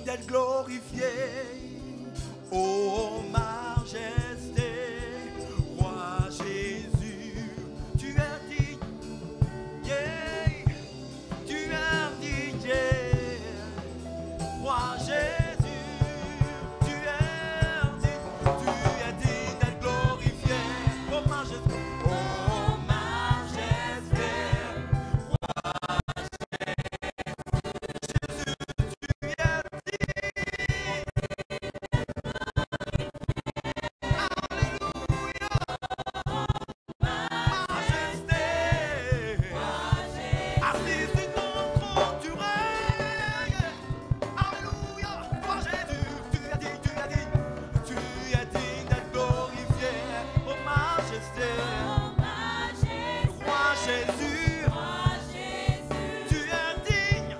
d'être glorifié. Ô majesté, roi Jésus, tu es digne, yeah, tu es digne, yeah. Roi Jésus, tu es digne d'être glorifié. Ô majesté, ô majesté, roi Jésus, tu es digne.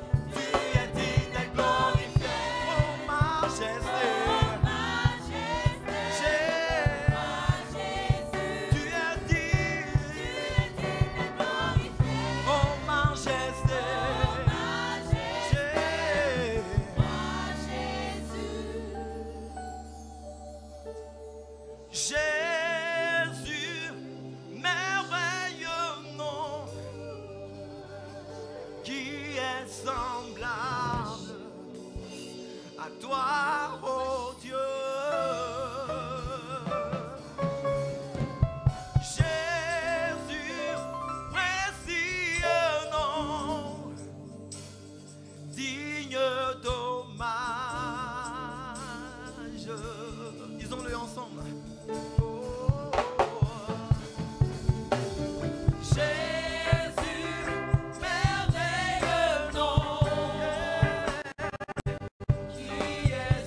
Jésus, merveilleux nom, qui est semblable à toi, ô Dieu. Jésus, précieux nom, digne d'hommage. Disons-le ensemble. Qui est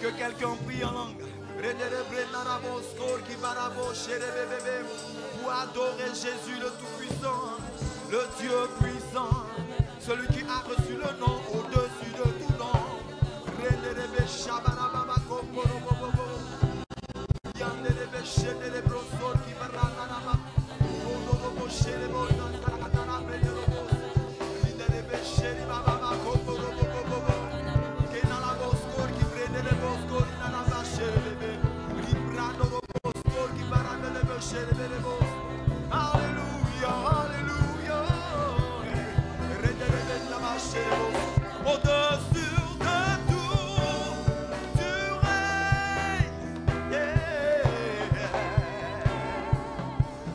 Que quelqu'un prie en langue. Pour adorer Jésus le Tout-Puissant, le Dieu puissant, celui qui a reçu le nom au-dessus de tout nom. Alléluia, alléluia. Au-dessus de tout, tu règnes. Yeah.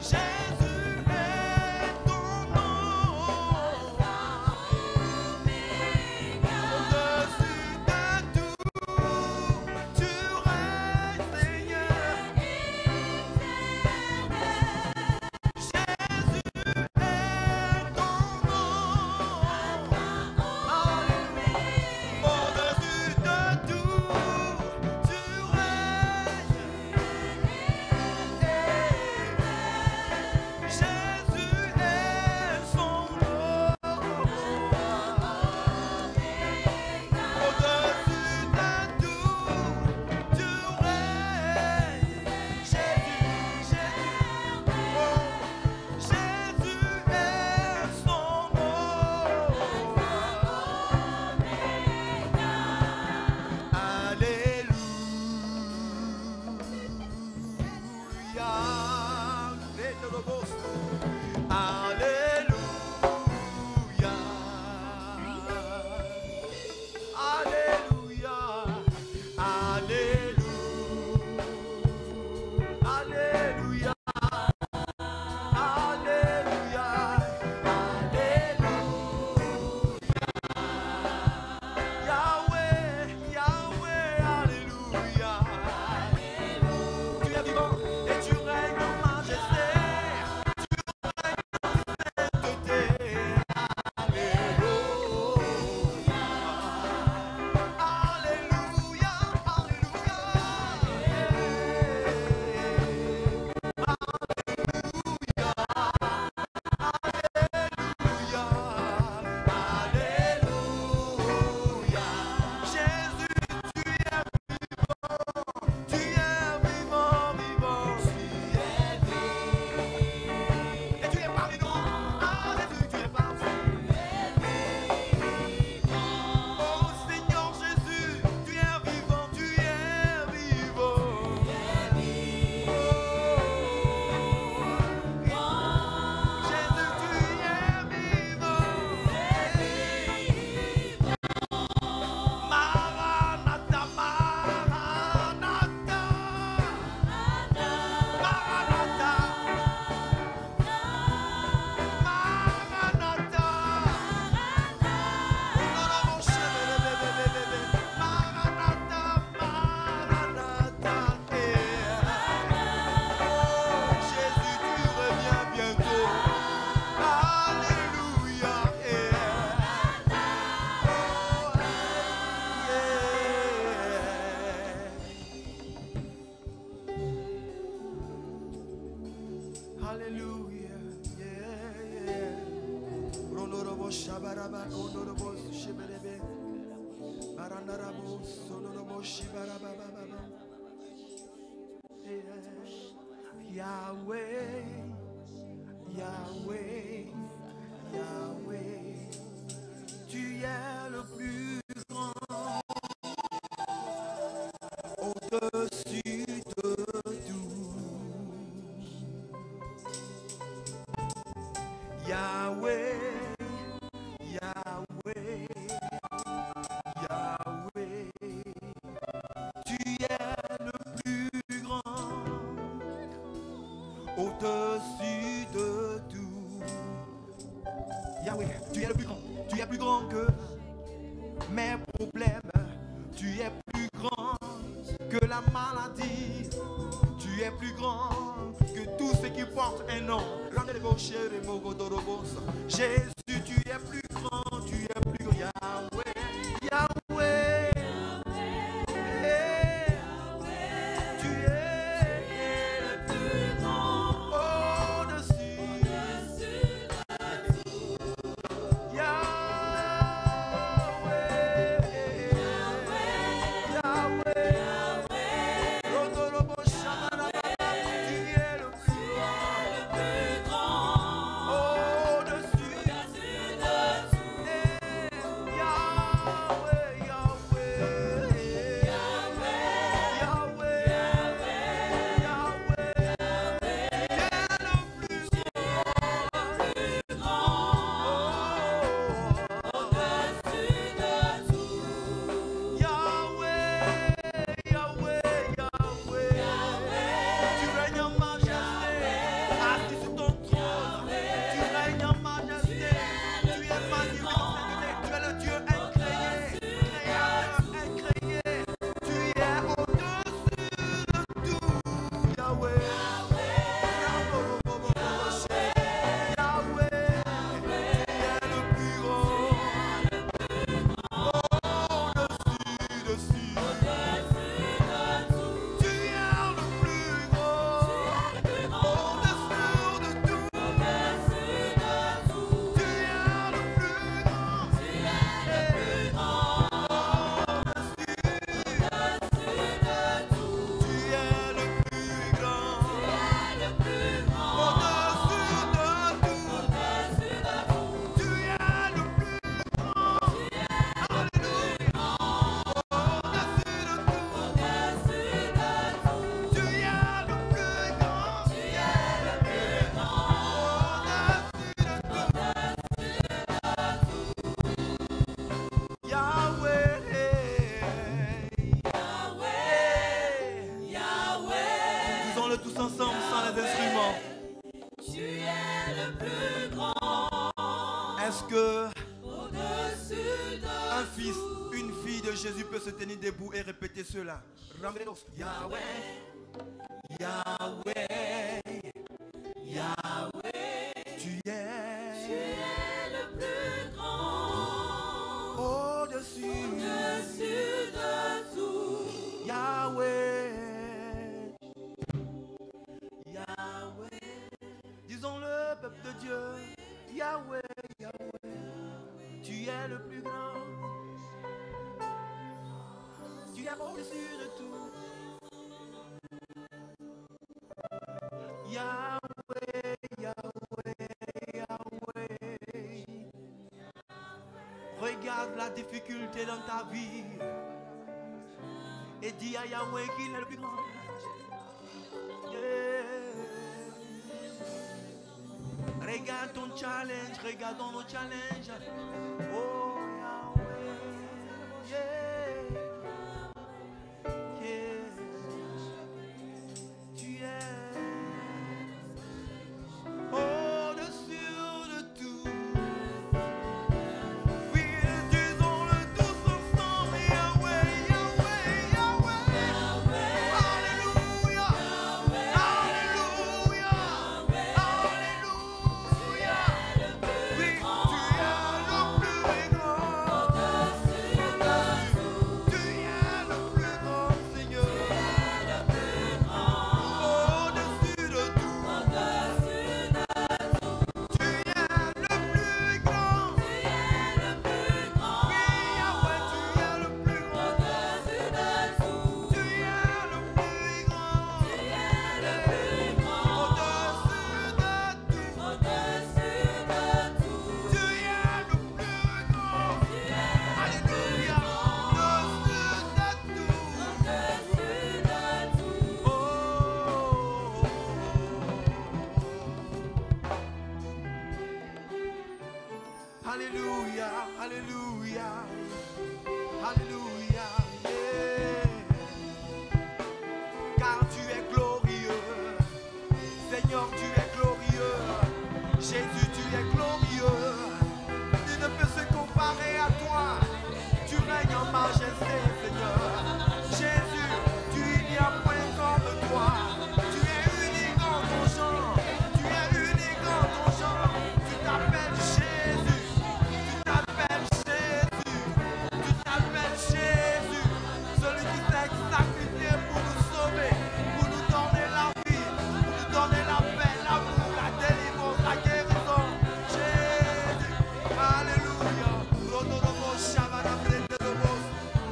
Jésus est ton nom. Au-dessus de tout, tu règnes, Seigneur. Jésus est ton nom. Alléluia. Au-dessus de tout, tu règnes. Jésus est son nom. Au-dessus de tout, tu règnes. Jésus, Jésus, oh, Jésus est son Alléluia. Alléluia. Alléluia. Alléluia. Alléluia. Alléluia. Yahweh, Yahweh, Alléluia. Tu es vivant et tu règnes en majesté. Tu règnes en sainteté. Alléluia. Alléluia. Alléluia. Jésus, tu es vivant, vivant. Tu es vivant. Et tu es parmi nous. Ah, Jésus, tu es parmi nous. Oh Seigneur Jésus, tu es vivant, tu es vivant. Jésus, tu es vivant. Maranatha, Maranatha. Maranatha. Maranatha. Maranatha, Maranatha. Oh Jésus, tu reviens bientôt. Alléluia. Alléluia. Rondorobo shabaraba kondorobo shiberebe. Barandarabo sonorobo shibarababa. Yahweh, Yahweh, Yahweh, tu es le plus grand, au-dessus de tout. Yahweh, Yahweh, Yahweh, tu es le plus grand, au-dessus de tout. Yahweh, tu es le plus grand. Tu es plus grand que mes problèmes. Tu es plus grand que la maladie. Tu es plus grand que tout ce qui porte un nom. Jésus, tu es plus grand. Tu es plus grand. Yahweh, Yahweh. et ceux-là. Yahweh, Yahweh, Yahweh, tu es le plus grand, au-dessus de tout. Yahweh, Yahweh, disons-le, peuple de Dieu. Yahweh, Yahweh, tu es le plus grand, tu es au-dessus de tout. Yahweh, Yahweh, Yahweh. Regarde la difficulté dans ta vie et dis à Yahweh qu'il est le plus grand. Yeah. Regarde ton challenge, regardons nos challenges. Oh Yahweh, yeah. Yeah. Tu es au-dessus de tout. Oui, disons-le tous ensemble. Yahweh, Yahweh, Yahweh. Alléluia. Alléluia. Alléluia. Oui, tu es le plus grand. Tu es le plus grand, Seigneur. Au-dessus de tout. Tu es le plus grand. Oui, Yahweh, tu es le plus grand. Tu es le plus grand. Au-dessus de tout. Tu es le plus grand. Alléluia. Au-dessus de tout. Oh. Alléluia, alléluia, alléluia, yeah. Car tu es glorieux, Seigneur, tu es glorieux, Jésus, tu es glorieux, il ne peut se comparer à toi, tu règnes en majesté, Seigneur, Jésus, il n'y a point comme toi, tu es unique en ton genre, tu es unique en ton genre, tu t'appelles Jésus. Tu t'appelles Jésus, celui qui s'est sacrifié pour nous sauver, pour nous donner la vie, pour nous donner la paix, l'amour, la délivrance, la guérison. Jésus, alléluia. Rododobo, shabada, brendelobos,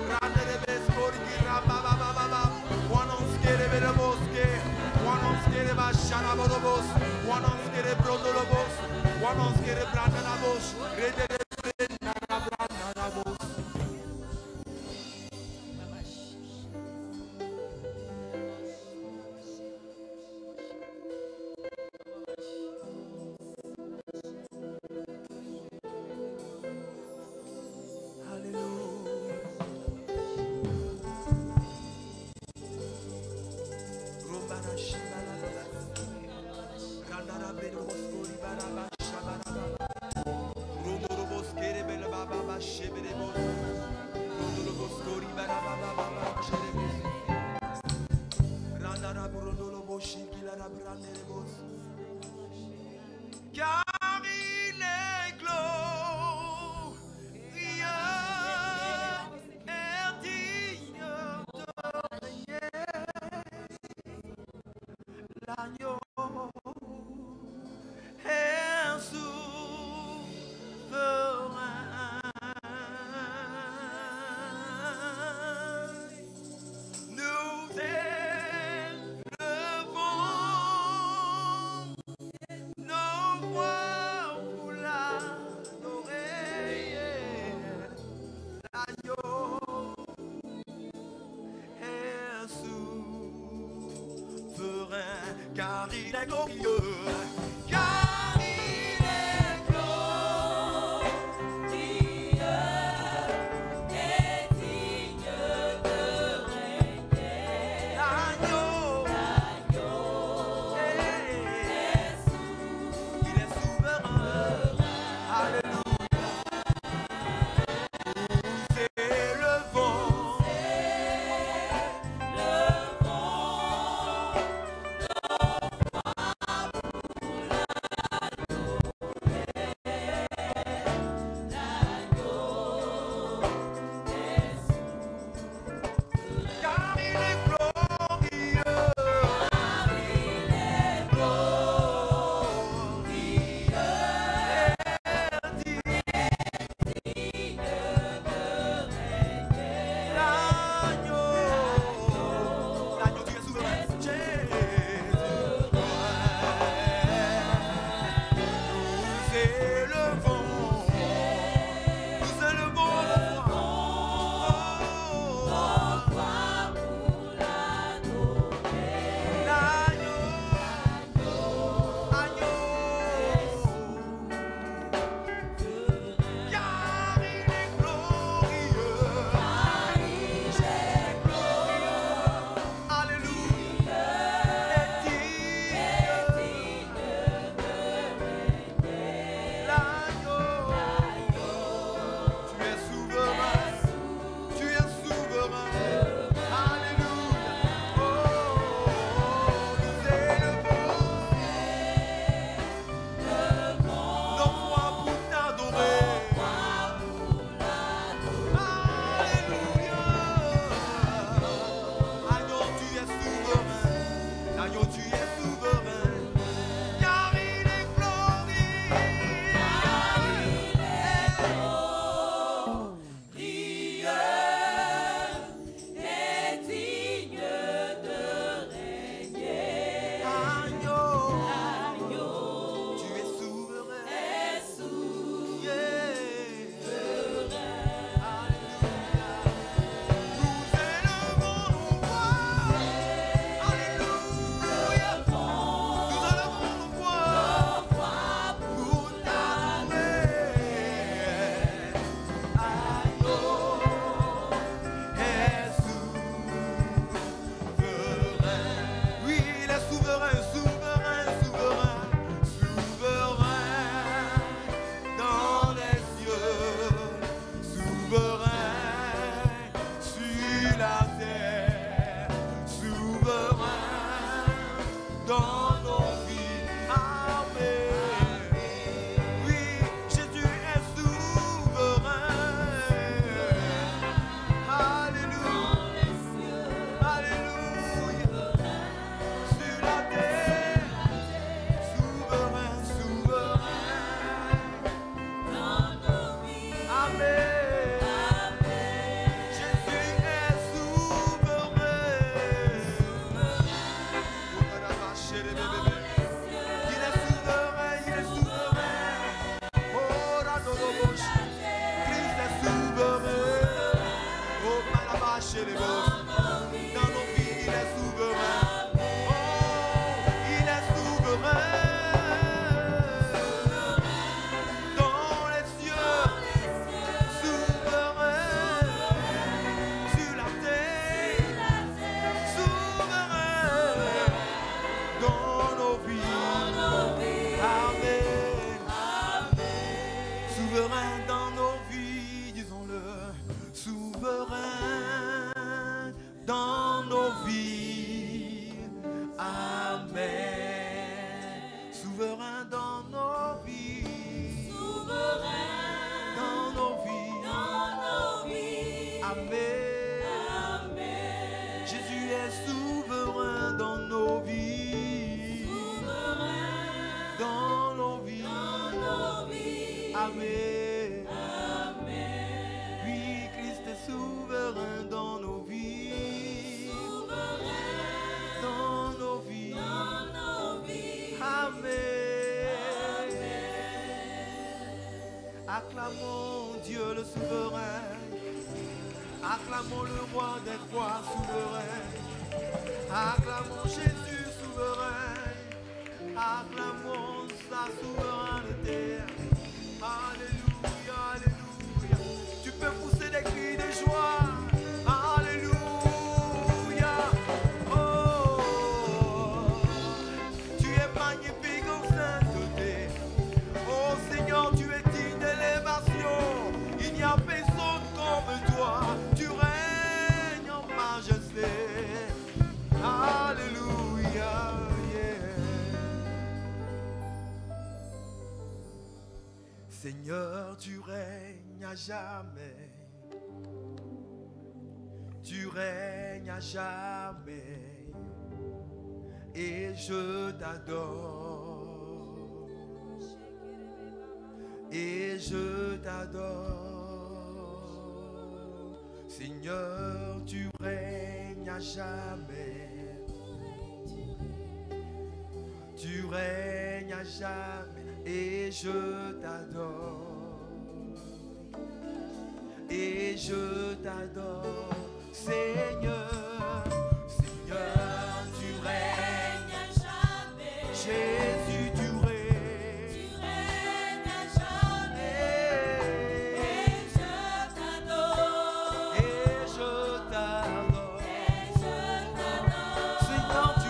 randelebes, korikira, babababa, wanonskere, bedemoske, wanonskere, bashanabodobos, wanonskere, brondolobos, wanonskere, brandanabos, redele. Car il est glorieux et digne de régner, l'agneau est souverain. Nous élevons nos voix pour l'adorer. L'agneau est souverain, car il est glorieux. Car il est glorieux et digne de régner. L'agneau il est souverain. Alléluia. Nous élevons Acclamons Dieu le souverain. Acclamons le roi des rois souverain. Acclamons Jésus souverain. Acclamons sa souveraineté. Alléluia, alléluia. Tu peux pousser des cris de joie. Alléluia. Oh, tu es magnifique en sainteté. Oh Seigneur, tu es digne d'élévation. Il n'y a personne comme toi. Tu règnes en majesté. Alléluia. Seigneur, tu règnes à jamais. Tu règnes à jamais. Et je t'adore. Et je t'adore. Seigneur, tu règnes à jamais. Tu règnes à jamais. Et je t'adore, et je t'adore, Seigneur, Seigneur, tu règnes à jamais, Jésus, tu règnes à jamais, et je t'adore, et je t'adore, et je t'adore, Seigneur, tu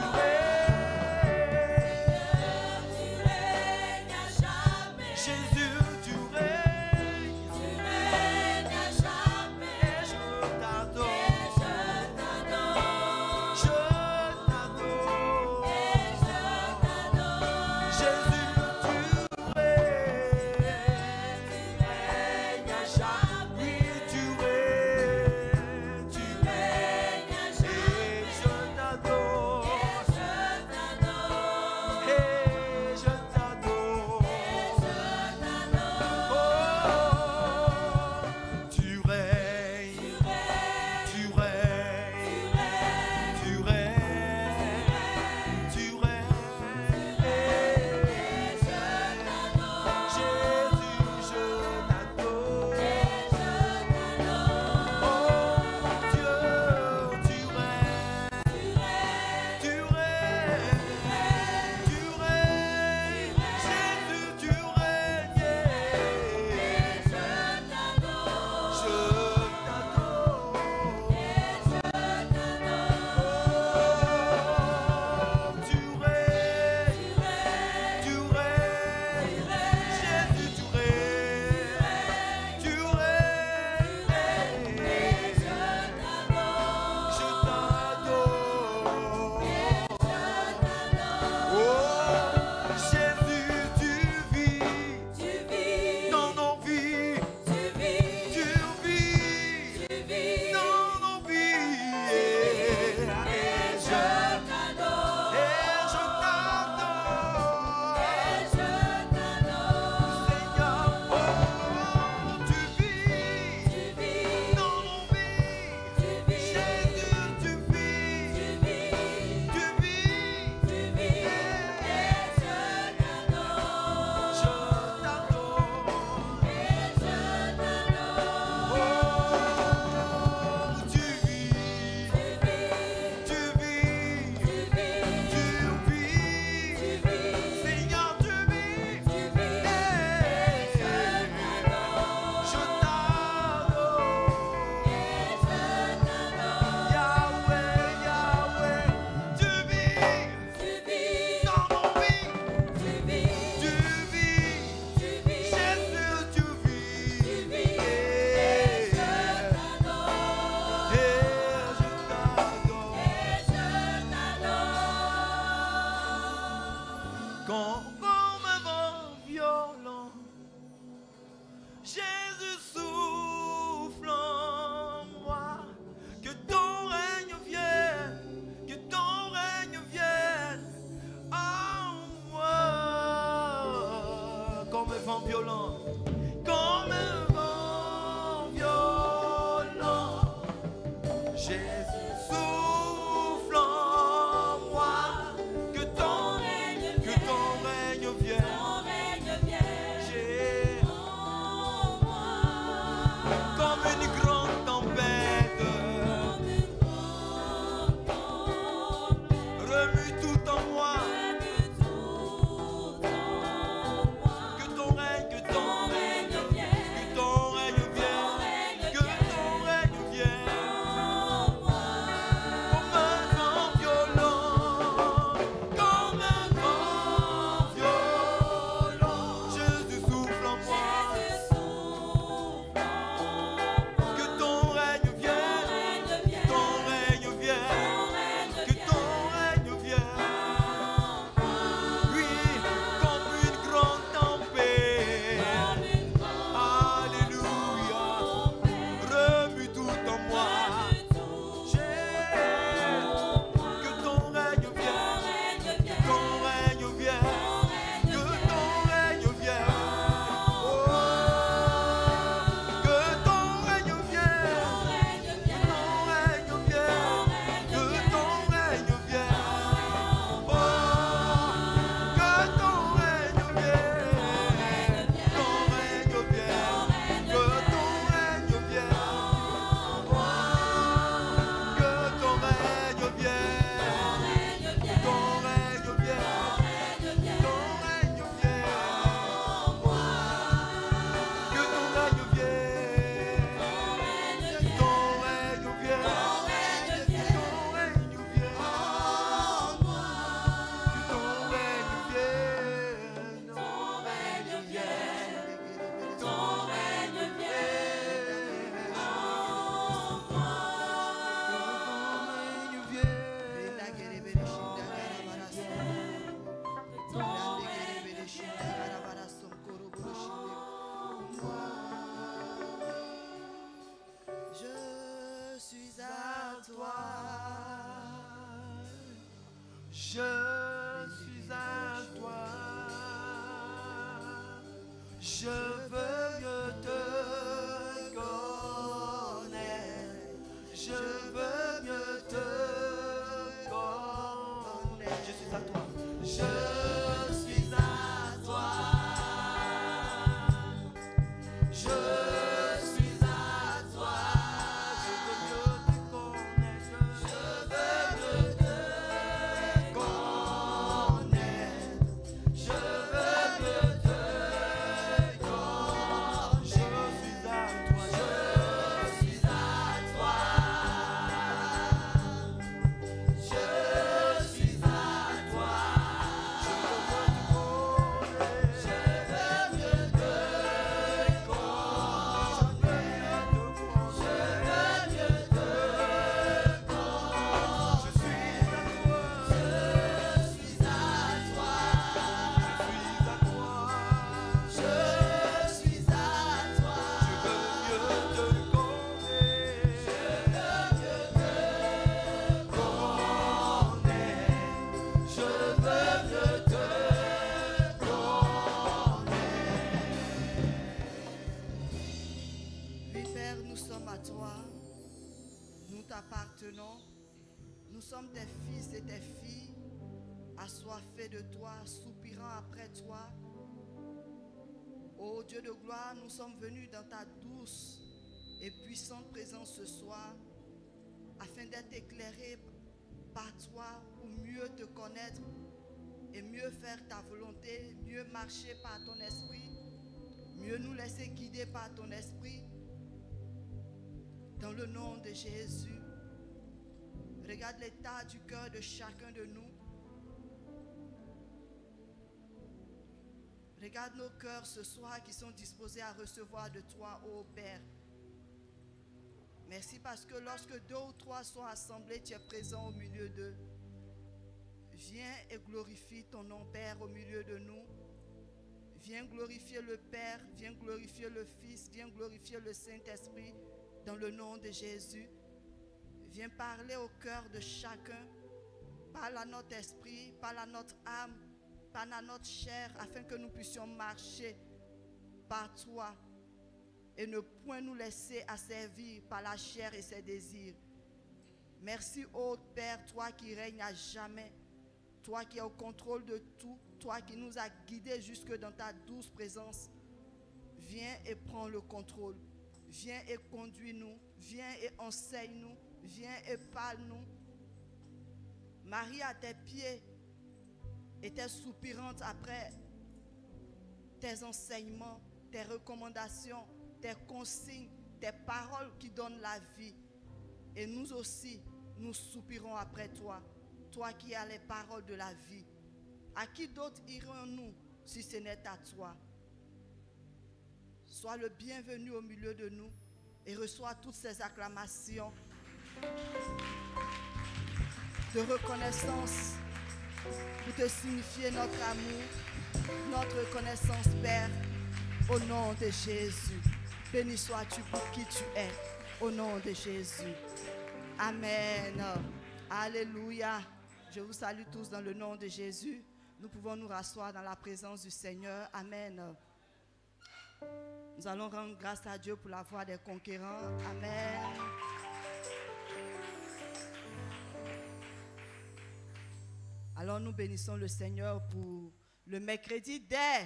Jésus, tu règnes à jamais, et je t'adore, je t'adore, Jésus, tu règnes à jamais, oui, tu règnes à jamais, et je t'adore, et je t'adore. Je veux mieux te connaître. Je veux mieux te connaître. Je suis à toi. Je suis à toi. Je suis à toi. Je veux mieux te connaître. Je veux mieux te connaître. Je veux mieux te connaître. Je suis à toi. Je suis à toi. Je suis à toi. Je veux mieux te connaître. Je veux mieux te connaître. Je veux mieux te connaître. Je suis à toi. Je suis à toi. Je veux mieux te connaître. Je veux mieux te connaître. Je veux mieux te connaître. Oui, Père, nous sommes à toi. Nous t'appartenons. Nous sommes tes fils et tes filles, assoiffés de toi, soupirant après toi. Ô Dieu de gloire, nous sommes venus dans ta douce et puissante présence ce soir, afin d'être éclairés par toi pour mieux te connaître et mieux faire ta volonté, mieux marcher par ton esprit, mieux nous laisser guider par ton esprit. Dans le nom de Jésus, regarde l'état du cœur de chacun de nous. Regarde nos cœurs ce soir qui sont disposés à recevoir de toi, ô Père. Merci parce que lorsque 2 ou 3 sont assemblés, tu es présent au milieu d'eux. Viens et glorifie ton nom, Père, au milieu de nous. Viens glorifier le Père, viens glorifier le Fils, viens glorifier le Saint-Esprit dans le nom de Jésus. Viens parler au cœur de chacun. Parle à notre esprit, parle à notre âme, parle à notre chair, afin que nous puissions marcher par toi et ne point nous laisser asservir par la chair et ses désirs. Merci, ô Père, toi qui règnes à jamais, toi qui es au contrôle de tout, toi qui nous as guidés jusque dans ta douce présence. Viens et prends le contrôle. Viens et conduis-nous. Viens et enseigne-nous. Viens et parle-nous. Marie à tes pieds était soupirante après tes enseignements, tes recommandations, tes consignes, tes paroles qui donnent la vie. Et nous aussi, nous soupirons après toi, toi qui as les paroles de la vie. À qui d'autre irons-nous si ce n'est à toi? Sois le bienvenu au milieu de nous et reçois toutes ces acclamations de reconnaissance pour te signifier notre amour, notre reconnaissance, Père, au nom de Jésus. Béni sois-tu pour qui tu es, au nom de Jésus. Amen. Alléluia. Je vous salue tous dans le nom de Jésus. Nous pouvons nous rasseoir dans la présence du Seigneur. Amen. Nous allons rendre grâce à Dieu pour la voix des conquérants. Amen. Alors nous bénissons le Seigneur pour le mercredi des.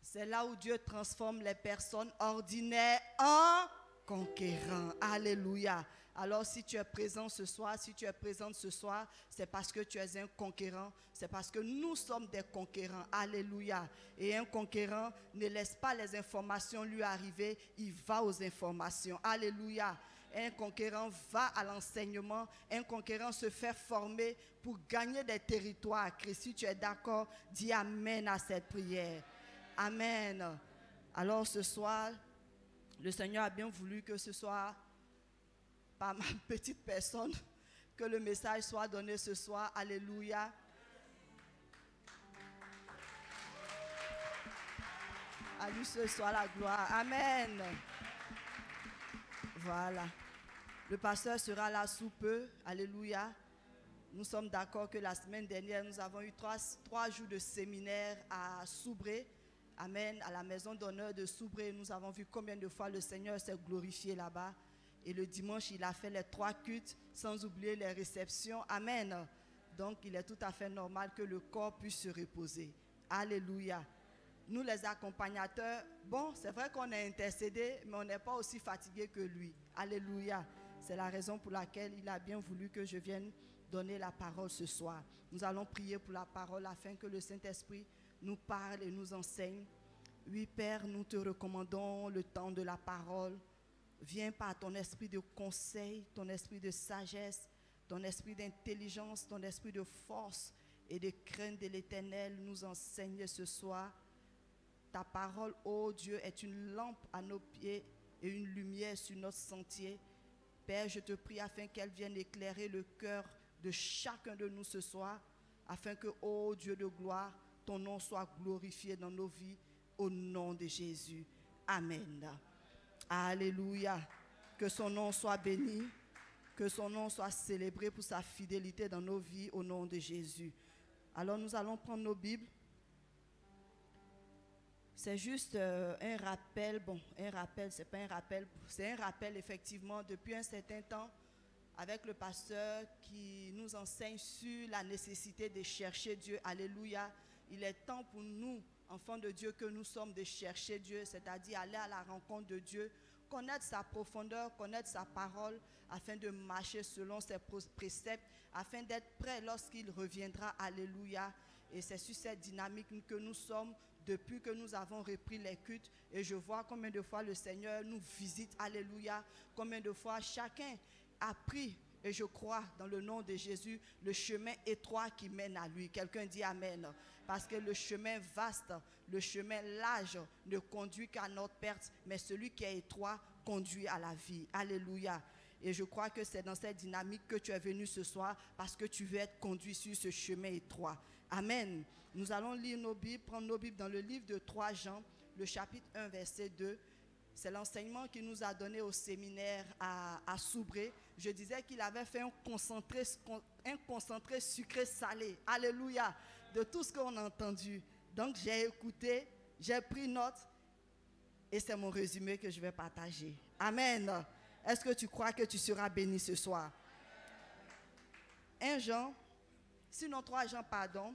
C'est là où Dieu transforme les personnes ordinaires en conquérants. Alléluia. Alors si tu es présent ce soir, si tu es présente ce soir, c'est parce que tu es un conquérant. C'est parce que nous sommes des conquérants. Alléluia. Et un conquérant ne laisse pas les informations lui arriver, il va aux informations. Alléluia. Un conquérant va à l'enseignement. Un conquérant se fait former pour gagner des territoires. Si tu es d'accord, dis Amen à cette prière. Amen. Alors ce soir, le Seigneur a bien voulu que ce soit par ma petite personne que le message soit donné ce soir. Alléluia. À lui ce soit la gloire. Amen. Voilà. Le pasteur sera là sous peu. Alléluia. Nous sommes d'accord que la semaine dernière, nous avons eu trois jours de séminaire à Soubré, Amen. À la maison d'honneur de Soubré, nous avons vu combien de fois le Seigneur s'est glorifié là-bas. Et le dimanche, il a fait les 3 cultes, sans oublier les réceptions. Amen. Donc, il est tout à fait normal que le corps puisse se reposer. Alléluia. Nous, les accompagnateurs, bon, c'est vrai qu'on est intercédé, mais on n'est pas aussi fatigué que lui. Alléluia. C'est la raison pour laquelle il a bien voulu que je vienne donner la parole ce soir. Nous allons prier pour la parole afin que le Saint-Esprit nous parle et nous enseigne. Oui, Père, nous te recommandons le temps de la parole. Viens par ton esprit de conseil, ton esprit de sagesse, ton esprit d'intelligence, ton esprit de force et de crainte de l'Éternel, nous enseigner ce soir. Ta parole, ô Dieu, est une lampe à nos pieds et une lumière sur notre sentier. Père, je te prie afin qu'elle vienne éclairer le cœur de chacun de nous ce soir, afin que, ô Dieu de gloire, ton nom soit glorifié dans nos vies, au nom de Jésus. Amen. Alléluia. Que son nom soit béni, que son nom soit célébré pour sa fidélité dans nos vies, au nom de Jésus. Alors nous allons prendre nos Bibles. C'est juste un rappel, bon, un rappel, c'est pas un rappel, c'est un rappel effectivement depuis un certain temps avec le pasteur qui nous enseigne sur la nécessité de chercher Dieu. Alléluia. Il est temps pour nous, enfants de Dieu, que nous sommes de chercher Dieu, c'est-à-dire aller à la rencontre de Dieu, connaître sa profondeur, connaître sa parole, afin de marcher selon ses préceptes, afin d'être prêt lorsqu'il reviendra. Alléluia. Et c'est sur cette dynamique que nous sommes depuis que nous avons repris les cultes. Et je vois combien de fois le Seigneur nous visite. Alléluia. Combien de fois chacun a pris, et je crois dans le nom de Jésus, le chemin étroit qui mène à lui. Quelqu'un dit Amen. Parce que le chemin vaste, le chemin large ne conduit qu'à notre perte, mais celui qui est étroit conduit à la vie. Alléluia. Et je crois que c'est dans cette dynamique que tu es venu ce soir, parce que tu veux être conduit sur ce chemin étroit. Amen. Nous allons lire nos Bibles, prendre nos Bibles dans le livre de 3 Jean, le chapitre 1, verset 2. C'est l'enseignement qu'il nous a donné au séminaire à Soubré. Je disais qu'il avait fait un concentré sucré-salé. Alléluia. De tout ce qu'on a entendu. Donc j'ai écouté, j'ai pris note et c'est mon résumé que je vais partager. Amen. Est-ce que tu crois que tu seras béni ce soir? 1 Jean, sinon 3 Jean, pardon,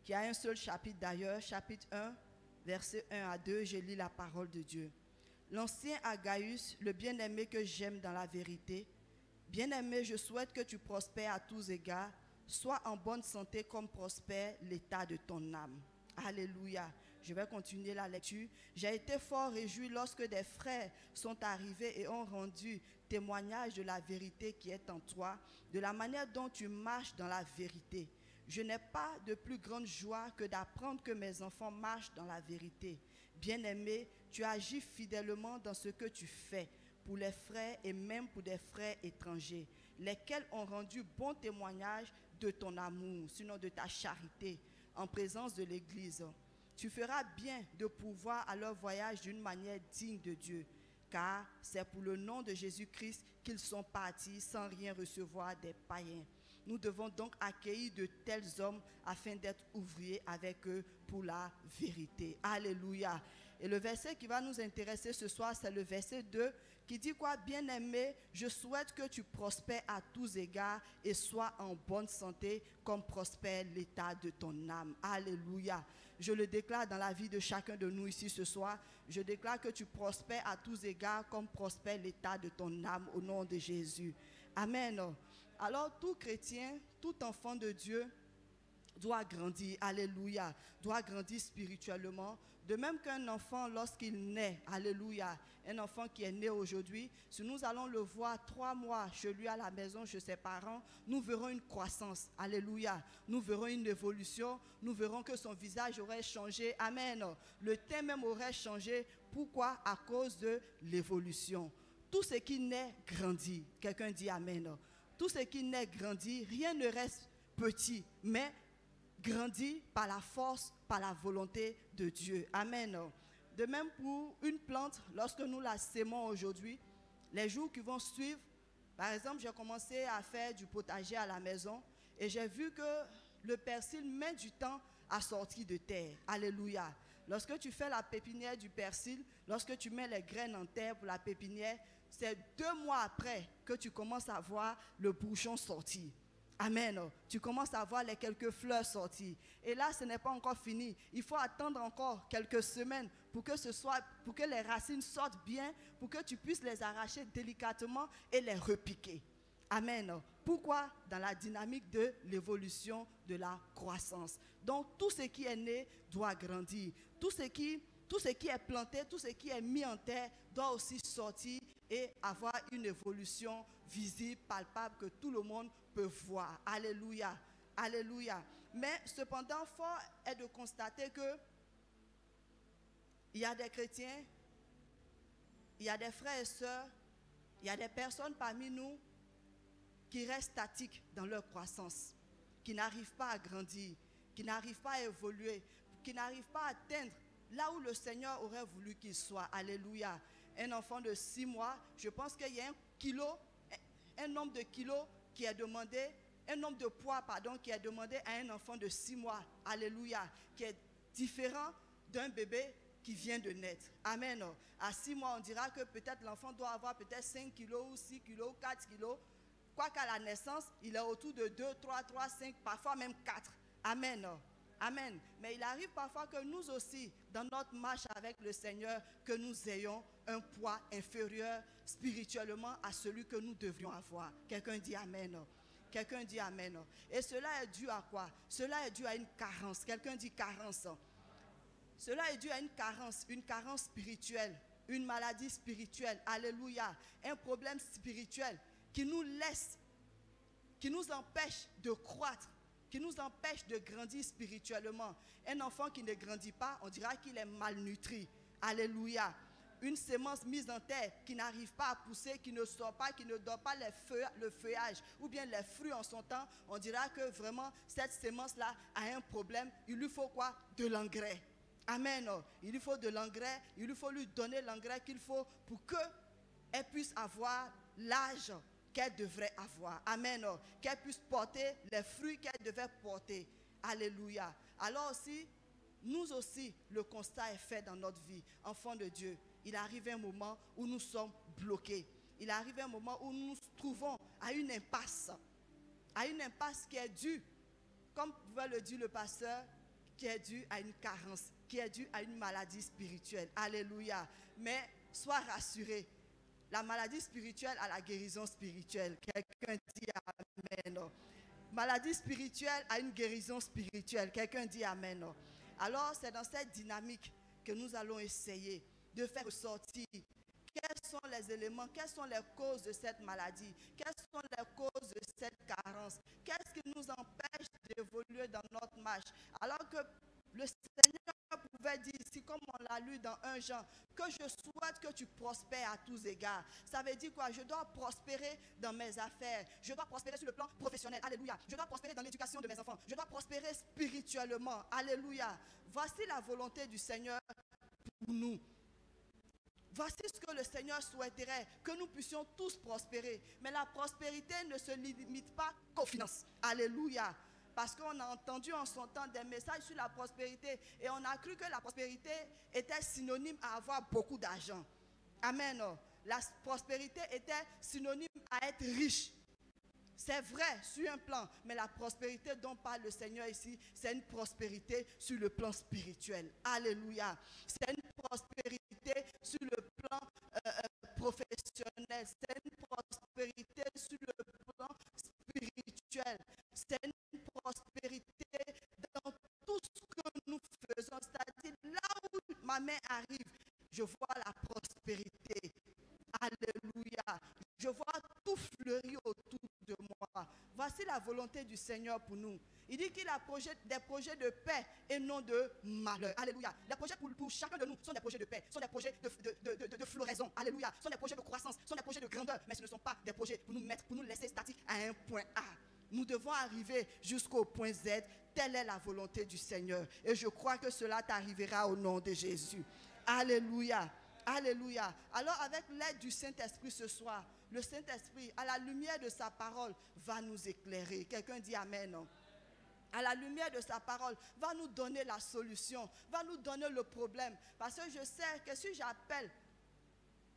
qui a un seul chapitre d'ailleurs, chapitre 1, verset 1 à 2, je lis la parole de Dieu. L'ancien Agaius, le bien-aimé que j'aime dans la vérité, bien-aimé, je souhaite que tu prospères à tous égards, sois en bonne santé comme prospère l'état de ton âme. Alléluia. Je vais continuer la lecture. J'ai été fort réjoui lorsque des frères sont arrivés et ont rendu témoignage de la vérité qui est en toi, de la manière dont tu marches dans la vérité. Je n'ai pas de plus grande joie que d'apprendre que mes enfants marchent dans la vérité. Bien-aimé, tu agis fidèlement dans ce que tu fais pour les frères et même pour des frères étrangers, lesquels ont rendu bon témoignage de ton amour, sinon de ta charité, en présence de l'Église. Tu feras bien de pourvoir à leur voyage d'une manière digne de Dieu, car c'est pour le nom de Jésus-Christ qu'ils sont partis sans rien recevoir des païens. Nous devons donc accueillir de tels hommes afin d'être ouvriers avec eux pour la vérité. Alléluia. Et le verset qui va nous intéresser ce soir, c'est le verset 2 qui dit quoi? Bien-aimé, je souhaite que tu prospères à tous égards et sois en bonne santé comme prospère l'état de ton âme. Alléluia. Je le déclare dans la vie de chacun de nous ici ce soir. Je déclare que tu prospères à tous égards comme prospère l'état de ton âme au nom de Jésus. Amen. Alors tout chrétien, tout enfant de Dieu doit grandir, alléluia, doit grandir spirituellement. De même qu'un enfant lorsqu'il naît, alléluia, un enfant qui est né aujourd'hui, si nous allons le voir 3 mois chez lui à la maison, chez ses parents, nous verrons une croissance, alléluia, nous verrons une évolution, nous verrons que son visage aurait changé, amen, le teint même aurait changé. Pourquoi? À cause de l'évolution. Tout ce qui naît grandit, quelqu'un dit amen. Tout ce qui naît grandit, rien ne reste petit, mais grandit par la force, par la volonté de Dieu. Amen. De même pour une plante, lorsque nous la sémons aujourd'hui, les jours qui vont suivre, par exemple, j'ai commencé à faire du potager à la maison et j'ai vu que le persil met du temps à sortir de terre. Alléluia. Lorsque tu fais la pépinière du persil, lorsque tu mets les graines en terre pour la pépinière, c'est 2 mois après que tu commences à voir le bourgeon sortir. Amen. Tu commences à voir les quelques fleurs sortir. Et là, ce n'est pas encore fini. Il faut attendre encore quelques semaines pour que les racines sortent bien, pour que tu puisses les arracher délicatement et les repiquer. Amen. Pourquoi? Dans la dynamique de l'évolution de la croissance. Donc, tout ce qui est né doit grandir. Tout ce qui est planté, tout ce qui est mis en terre doit aussi sortir et avoir une évolution visible, palpable, que tout le monde peut voir. Alléluia. Alléluia. Mais cependant, fort est de constater que il y a des chrétiens, il y a des frères et sœurs, il y a des personnes parmi nous qui restent statiques dans leur croissance, qui n'arrivent pas à grandir, qui n'arrivent pas à évoluer, qui n'arrivent pas à atteindre là où le Seigneur aurait voulu qu'il soit. Alléluia. Un enfant de 6 mois, je pense qu'il y a un nombre de kilos qui est demandé, un nombre de poids, pardon, qui est demandé à un enfant de 6 mois. Alléluia. Qui est différent d'un bébé qui vient de naître. Amen. À 6 mois, on dira que peut-être l'enfant doit avoir peut-être 5 kilos ou 6 kilos, 4 kilos. Quoiqu'à la naissance, il est autour de 2, 3, 5, parfois même 4. Amen. Amen. Mais il arrive parfois que nous aussi, dans notre marche avec le Seigneur, que nous ayons un poids inférieur spirituellement à celui que nous devrions avoir. Quelqu'un dit Amen. Quelqu'un dit Amen. Et cela est dû à quoi? Cela est dû à une carence. Quelqu'un dit carence. Cela est dû à une carence spirituelle, une maladie spirituelle. Alléluia. Un problème spirituel qui nous laisse, qui nous empêche de croître, qui nous empêche de grandir spirituellement. Un enfant qui ne grandit pas, on dira qu'il est malnutri. Alléluia. Une sémence mise en terre qui n'arrive pas à pousser, qui ne sort pas, qui ne donne pas le feuillage ou bien les fruits en son temps, on dira que vraiment cette sémence-là a un problème. Il lui faut quoi? De l'engrais. Amen. Il lui faut de l'engrais, il lui faut lui donner l'engrais qu'il faut pour qu'elle puisse avoir l'âge qu'elle devrait avoir. Amen. Qu'elle puisse porter les fruits qu'elle devait porter. Alléluia. Alors aussi, nous aussi, le constat est fait dans notre vie. Enfants de Dieu, il arrive un moment où nous sommes bloqués. Il arrive un moment où nous nous trouvons à une impasse. À une impasse qui est due, comme pouvait le dire le pasteur, qui est due à une carence, qui est due à une maladie spirituelle. Alléluia. Mais sois rassuré. La maladie spirituelle a la guérison spirituelle. Quelqu'un dit Amen. Maladie spirituelle a une guérison spirituelle. Quelqu'un dit Amen. Alors c'est dans cette dynamique que nous allons essayer de faire ressortir quels sont les éléments, quelles sont les causes de cette maladie, quelles sont les causes de cette carence, qu'est-ce qui nous empêche d'évoluer dans notre marche. Alors que le Seigneur pouvait dire ici, comme on l'a lu dans 1 Jean, que je souhaite que tu prospères à tous égards. Ça veut dire quoi? Je dois prospérer dans mes affaires. Je dois prospérer sur le plan professionnel. Alléluia. Je dois prospérer dans l'éducation de mes enfants. Je dois prospérer spirituellement. Alléluia. Voici la volonté du Seigneur pour nous. Voici ce que le Seigneur souhaiterait, que nous puissions tous prospérer. Mais la prospérité ne se limite pas qu'aux finances. Alléluia. Parce qu'on a entendu en son temps des messages sur la prospérité et on a cru que la prospérité était synonyme à avoir beaucoup d'argent. Amen. La prospérité était synonyme à être riche. C'est vrai sur un plan, mais la prospérité dont parle le Seigneur ici, c'est une prospérité sur le plan spirituel. Alléluia. C'est une prospérité sur le plan professionnel. C'est une prospérité sur le plan spirituel. C'est une prospérité dans tout ce que nous faisons. C'est-à-dire là où ma main arrive, je vois la prospérité. Alléluia. Je vois tout fleurir autour de moi. Voici la volonté du Seigneur pour nous. Il dit qu'il a des projets de paix et non de malheur. Alléluia. Les projets pour chacun de nous sont des projets de paix, sont des projets de floraison. Alléluia. Sont des projets de croissance, sont des projets de grandeur. Mais ce ne sont pas des projets pour nous laisser statiques à un point A. Nous devons arriver jusqu'au point Z. Telle est la volonté du Seigneur. Et je crois que cela t'arrivera au nom de Jésus. Alléluia. Alléluia. Alors avec l'aide du Saint-Esprit ce soir, le Saint-Esprit, à la lumière de sa parole, va nous éclairer. Quelqu'un dit Amen. à la lumière de sa parole, va nous donner la solution, va nous donner le problème. Parce que je sais que si j'appelle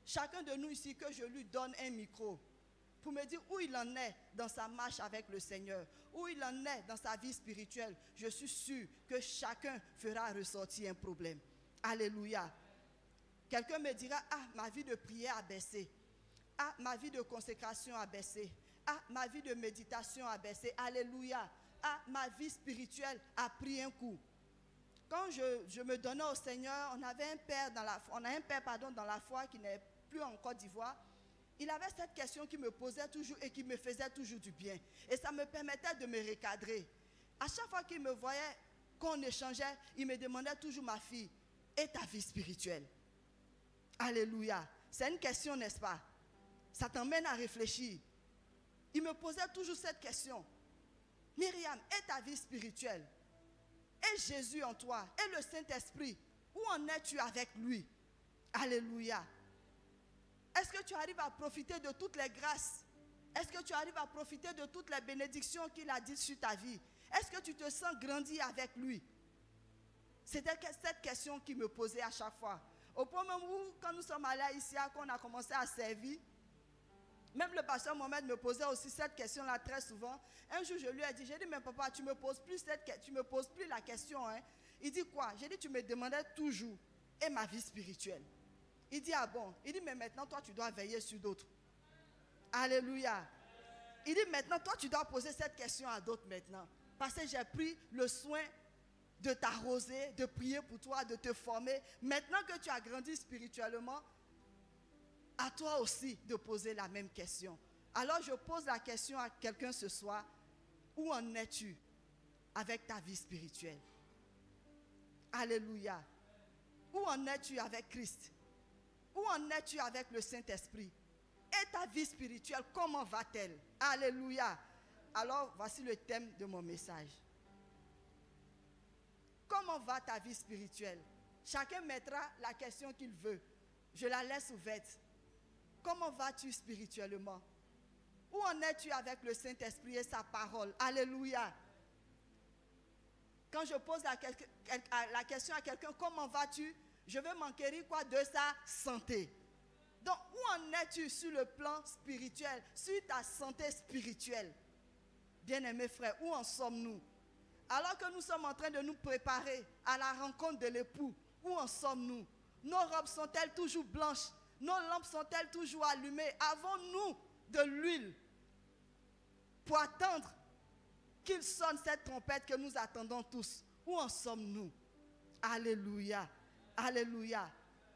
chacun de nous ici, que je lui donne un micro, pour me dire où il en est dans sa marche avec le Seigneur, où il en est dans sa vie spirituelle, je suis sûr que chacun fera ressortir un problème. Alléluia. Quelqu'un me dira, ah, ma vie de prière a baissé. Ah, ma vie de consécration a baissé. Ah, ma vie de méditation a baissé. Alléluia. Ah, ma vie spirituelle a pris un coup. Quand je me donnais au Seigneur, on avait un père dans la foi qui n'est plus en Côte d'Ivoire. Il avait cette question qui me posait toujours et qui me faisait toujours du bien. Et ça me permettait de me recadrer. À chaque fois qu'il me voyait, qu'on échangeait, il me demandait toujours, ma fille, et ta vie spirituelle? Alléluia. C'est une question, n'est-ce pas? Ça t'emmène à réfléchir. Il me posait toujours cette question. Myriam, et ta vie spirituelle? Et Jésus en toi? Et le Saint-Esprit? Où en es-tu avec lui? Alléluia. Est-ce que tu arrives à profiter de toutes les grâces? Est-ce que tu arrives à profiter de toutes les bénédictions qu'il a dites sur ta vie? Est-ce que tu te sens grandi avec lui? C'était cette question qui me posait à chaque fois. Au point même où, quand nous sommes allés ici, qu'on a commencé à servir, même le pasteur Mohamed me posait aussi cette question-là très souvent. Un jour, je lui ai dit, j'ai dit, mais papa, tu ne me poses plus la question. Hein? Il dit quoi? J'ai dit, tu me demandais toujours, et ma vie spirituelle? Il dit, ah bon? Il dit, mais maintenant, toi, tu dois veiller sur d'autres. Alléluia. Il dit, maintenant, toi, tu dois poser cette question à d'autres maintenant. Parce que j'ai pris le soin de t'arroser, de prier pour toi, de te former. Maintenant que tu as grandi spirituellement, à toi aussi de poser la même question. Alors, je pose la question à quelqu'un ce soir. Où en es-tu avec ta vie spirituelle? Alléluia. Où en es-tu avec Christ? Où en es-tu avec le Saint-Esprit? Et ta vie spirituelle, comment va-t-elle? Alléluia. Alors, voici le thème de mon message. Comment va ta vie spirituelle? Chacun mettra la question qu'il veut. Je la laisse ouverte. Comment vas-tu spirituellement? Où en es-tu avec le Saint-Esprit et sa parole? Alléluia. Quand je pose la question à quelqu'un, comment vas-tu? Je veux m'enquérir quoi? De sa santé. Donc, où en es-tu sur le plan spirituel, sur ta santé spirituelle? Bien-aimés frères, où en sommes-nous? Alors que nous sommes en train de nous préparer à la rencontre de l'époux, où en sommes-nous? Nos robes sont-elles toujours blanches? Nos lampes sont-elles toujours allumées? Avons-nous de l'huile pour attendre qu'il sonne cette trompette que nous attendons tous? Où en sommes-nous? Alléluia. Alléluia.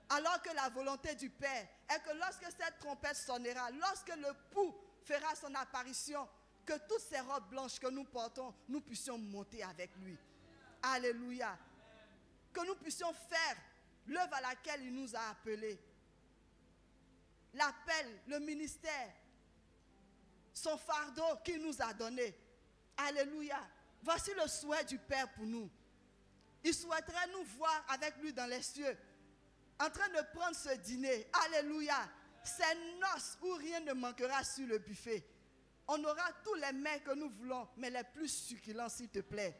Alors que la volonté du Père est que lorsque cette trompette sonnera, lorsque le pou fera son apparition, que toutes ces robes blanches que nous portons, nous puissions monter avec lui. Alléluia. Que nous puissions faire l'œuvre à laquelle il nous a appelés. L'appel, le ministère, son fardeau qu'il nous a donné. Alléluia. Voici le souhait du Père pour nous. Il souhaiterait nous voir avec lui dans les cieux, en train de prendre ce dîner. Alléluia. C'est noces où rien ne manquera sur le buffet. On aura tous les mets que nous voulons, mais les plus succulents, s'il te plaît.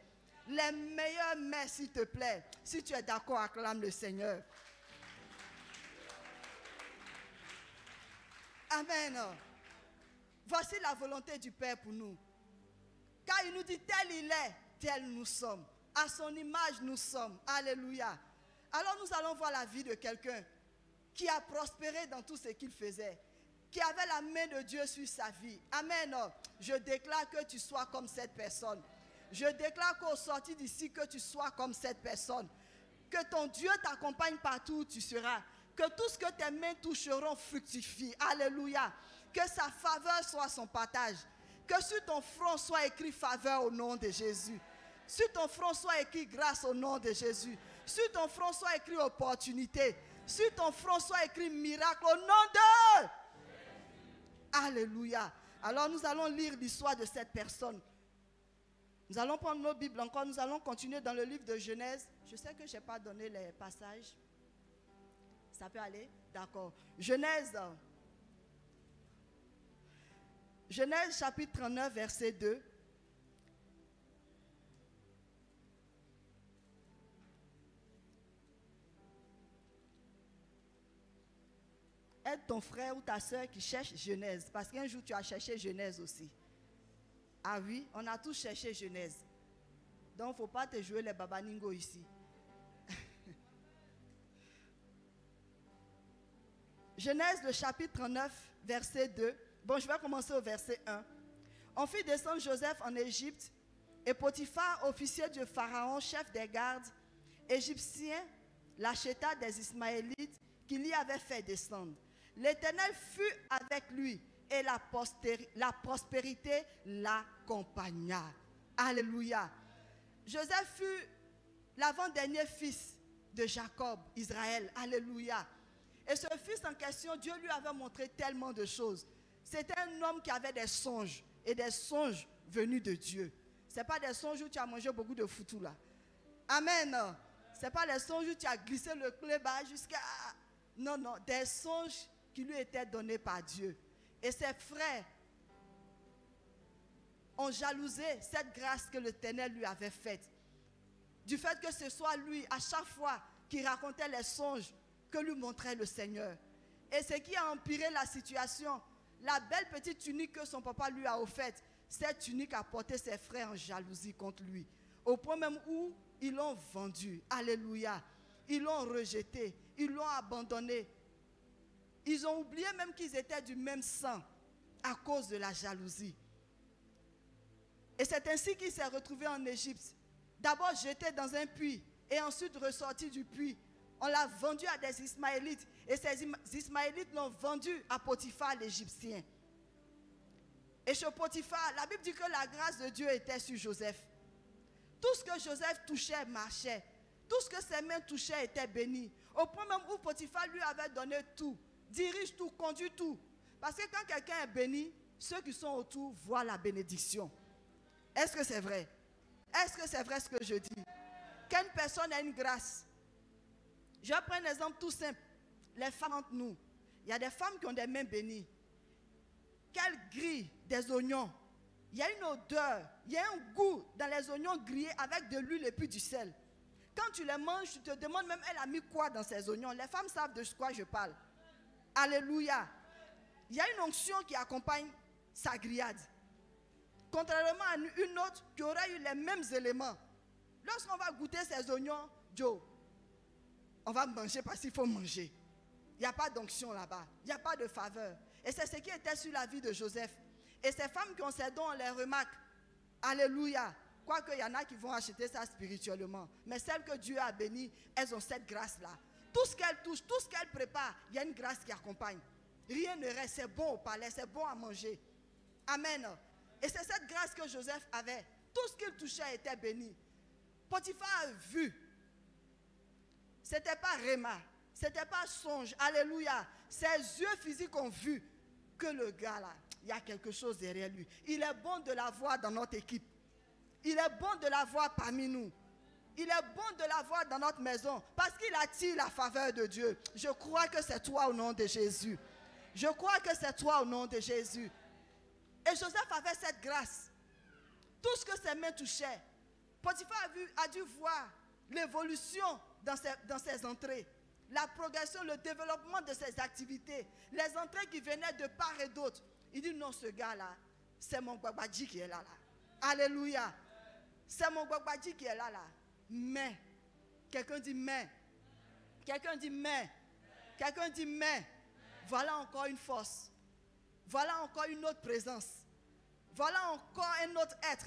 Les meilleurs mets, s'il te plaît. Si tu es d'accord, acclame le Seigneur. Amen. Voici la volonté du Père pour nous. Car il nous dit, tel il est, tel nous sommes. À son image, nous sommes. Alléluia. Alors nous allons voir la vie de quelqu'un qui a prospéré dans tout ce qu'il faisait, qui avait la main de Dieu sur sa vie. Amen. Je déclare que tu sois comme cette personne. Je déclare qu'au sortir d'ici, que tu sois comme cette personne. Que ton Dieu t'accompagne partout où tu seras. Que tout ce que tes mains toucheront fructifie. Alléluia. Que sa faveur soit son partage. Que sur ton front soit écrit faveur au nom de Jésus. Sur ton front soit écrit grâce au nom de Jésus. Sur ton front soit écrit opportunité. Sur ton front soit écrit miracle au nom de... Alléluia. Alors nous allons lire l'histoire de cette personne. Nous allons prendre nos Bibles encore. Nous allons continuer dans le livre de Genèse. Je sais que je n'ai pas donné les passages. Ça peut aller? D'accord. Genèse chapitre 39, verset 2. aide ton frère ou ta soeur qui cherche Genèse. Parce qu'un jour, tu as cherché Genèse aussi. Ah oui, on a tous cherché Genèse. Donc, il ne faut pas te jouer les babaningo ici. Genèse, le chapitre 39, verset 2. Bon, je vais commencer au verset 1. On fit descendre Joseph en Égypte, et Potiphar, officier du Pharaon, chef des gardes égyptiens, l'acheta des Ismaélites qu'il y avait fait descendre. L'Éternel fut avec lui, et la prospérité l'accompagna. Alléluia. Joseph fut l'avant-dernier fils de Jacob, Israël. Alléluia. Et ce fils en question, Dieu lui avait montré tellement de choses. C'était un homme qui avait des songes, et des songes venus de Dieu. Ce n'est pas des songes où tu as mangé beaucoup de foutou là. Amen. Ce n'est pas des songes où tu as glissé le clé bas jusqu'à... Non, non, des songes qui lui étaient donnés par Dieu. Et ses frères ont jalousé cette grâce que l'Éternel lui avait faite. Du fait que ce soit lui, à chaque fois, qui racontait les songes que lui montrait le Seigneur. Et ce qui a empiré la situation, la belle petite tunique que son papa lui a offerte, cette tunique a porté ses frères en jalousie contre lui. Au point même où ils l'ont vendu. Alléluia. Ils l'ont rejeté. Ils l'ont abandonné. Ils ont oublié même qu'ils étaient du même sang à cause de la jalousie. Et c'est ainsi qu'il s'est retrouvé en Égypte. D'abord jeté dans un puits et ensuite ressorti du puits. On l'a vendu à des Ismaélites et ces Ismaélites l'ont vendu à Potiphar l'Égyptien. Et chez Potiphar, la Bible dit que la grâce de Dieu était sur Joseph. Tout ce que Joseph touchait marchait. Tout ce que ses mains touchaient était béni. Au point même où Potiphar lui avait donné tout, dirige tout, conduit tout. Parce que quand quelqu'un est béni, ceux qui sont autour voient la bénédiction. Est-ce que c'est vrai? Est-ce que c'est vrai ce que je dis? Quand une personne a une grâce, je vais prendre un exemple tout simple. Les femmes entre nous, il y a des femmes qui ont des mains bénies. Qu'elles grillent des oignons, il y a une odeur, il y a un goût dans les oignons grillés avec de l'huile et puis du sel. Quand tu les manges, tu te demandes même elle a mis quoi dans ces oignons. Les femmes savent de quoi je parle. Alléluia. Il y a une onction qui accompagne sa grillade. Contrairement à une autre qui aurait eu les mêmes éléments. Lorsqu'on va goûter ces oignons, Joe, on va manger parce qu'il faut manger. Il n'y a pas d'onction là-bas. Il n'y a pas de faveur. Et c'est ce qui était sur la vie de Joseph. Et ces femmes qui ont ces dons, on les remarque. Alléluia. Quoique il y en a qui vont acheter ça spirituellement. Mais celles que Dieu a bénies, elles ont cette grâce-là. Tout ce qu'elles touchent, tout ce qu'elles préparent, il y a une grâce qui accompagne. Rien ne reste, c'est bon au palais, c'est bon à manger. Amen. Et c'est cette grâce que Joseph avait. Tout ce qu'il touchait était béni. Potiphar a vu. Ce n'était pas Réma. Ce n'était pas songe. Alléluia. Ses yeux physiques ont vu que le gars là, il y a quelque chose derrière lui. Il est bon de l'avoir dans notre équipe. Il est bon de l'avoir parmi nous. Il est bon de l'avoir dans notre maison. Parce qu'il attire la faveur de Dieu. Je crois que c'est toi au nom de Jésus. Je crois que c'est toi au nom de Jésus. Et Joseph avait cette grâce. Tout ce que ses mains touchaient. Potiphar a dû voir l'évolution dans ses entrées. La progression, le développement de ses activités. Les entrées qui venaient de part et d'autre. Il dit non, ce gars-là, c'est mon Gbagbaji qui est là. Alléluia. C'est mon Gbagbaji qui est là. Mais, quelqu'un dit mais. Quelqu'un dit mais. Quelqu'un dit mais. Voilà encore une force. Voilà encore une autre présence. Voilà encore un autre être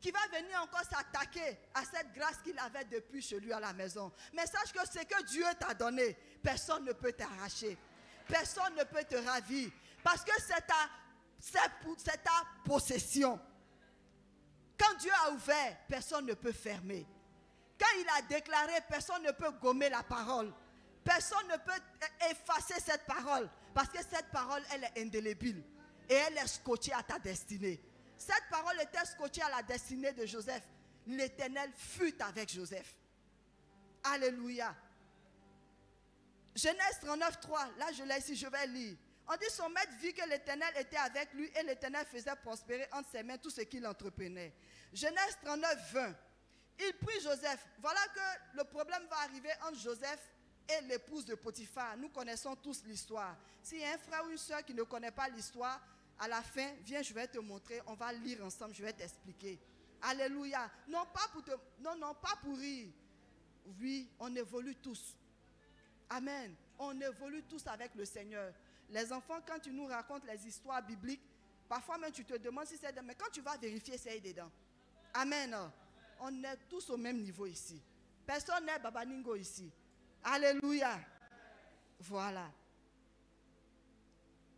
qui va venir encore s'attaquer à cette grâce qu'il avait depuis chez lui à la maison. Mais sache que ce que Dieu t'a donné, personne ne peut t'arracher. Personne ne peut te ravir. Parce que c'est ta possession. Quand Dieu a ouvert, personne ne peut fermer. Quand il a déclaré, personne ne peut gommer la parole. Personne ne peut effacer cette parole. Parce que cette parole, elle est indélébile. Et elle est scotchée à ta destinée. Cette parole était scotchée à la destinée de Joseph. L'Éternel fut avec Joseph. Alléluia. Genèse 39, 3. Là, je l'ai ici, je vais lire. On dit son maître vit que l'Éternel était avec lui et l'Éternel faisait prospérer entre ses mains tout ce qu'il entreprenait. Genèse 39, 20. Il prit Joseph. Voilà que le problème va arriver entre Joseph et l'épouse de Potiphar. Nous connaissons tous l'histoire. S'il y a un frère ou une soeur qui ne connaît pas l'histoire, à la fin, viens, je vais te montrer. On va lire ensemble, je vais t'expliquer. Alléluia. Non, pas pour rire. Oui, on évolue tous. Amen. On évolue tous avec le Seigneur. Les enfants, quand tu nous racontes les histoires bibliques, parfois même tu te demandes si c'est dedans. Mais quand tu vas vérifier, c'est dedans. Amen. On est tous au même niveau ici. Personne n'est babaningo ici. Alléluia. Voilà.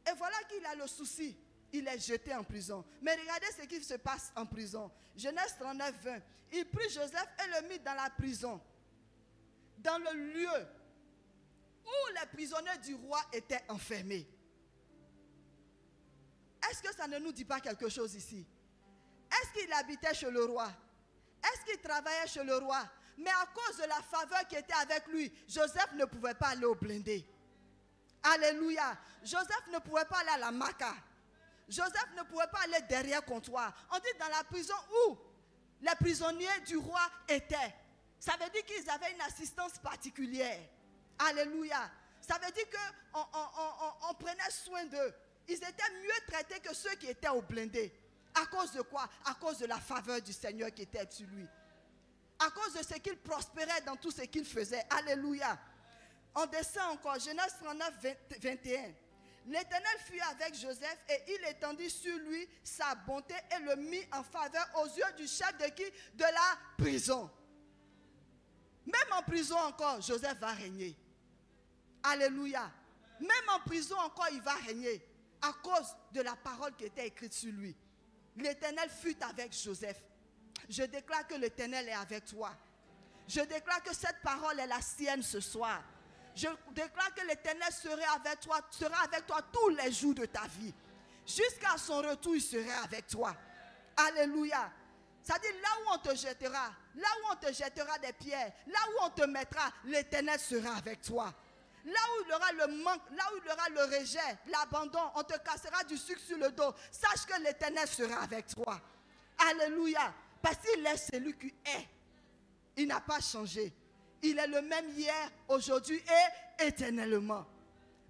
Et voilà qu'il a le souci. Il est jeté en prison. Mais regardez ce qui se passe en prison. Genèse 39, 20. Il prit Joseph et le mit dans la prison. Dans le lieu où les prisonniers du roi étaient enfermés. Est-ce que ça ne nous dit pas quelque chose ici? Est-ce qu'il habitait chez le roi? Est-ce qu'il travaillait chez le roi? Mais à cause de la faveur qui était avec lui, Joseph ne pouvait pas aller au blindé. Alléluia. Joseph ne pouvait pas aller à la maca. Joseph ne pouvait pas aller derrière comptoir. On dit dans la prison où les prisonniers du roi étaient. Ça veut dire qu'ils avaient une assistance particulière. Alléluia. Ça veut dire qu'on prenait soin d'eux. Ils étaient mieux traités que ceux qui étaient au blindé. À cause de quoi? À cause de la faveur du Seigneur qui était sur lui. À cause de ce qu'il prospérait dans tout ce qu'il faisait. Alléluia. On descend encore. Genèse 39, 21. L'Éternel fut avec Joseph et il étendit sur lui sa bonté et le mit en faveur aux yeux du chef de qui? De la prison. Même en prison encore, Joseph va régner. Alléluia. Même en prison encore, il va régner. À cause de la parole qui était écrite sur lui. L'Éternel fut avec Joseph. Je déclare que l'Éternel est avec toi. Je déclare que cette parole est la sienne ce soir. Je déclare que l'Éternel sera avec toi tous les jours de ta vie. Jusqu'à son retour, il sera avec toi. Alléluia. C'est-à-dire là où on te jettera, là où on te jettera des pierres, là où on te mettra, l'Éternel sera avec toi. Là où il y aura le manque, là où il y aura le rejet, l'abandon, on te cassera du sucre sur le dos. Sache que l'Éternel sera avec toi. Alléluia. Parce qu'il est celui qui est. Il n'a pas changé. Il est le même hier, aujourd'hui et éternellement.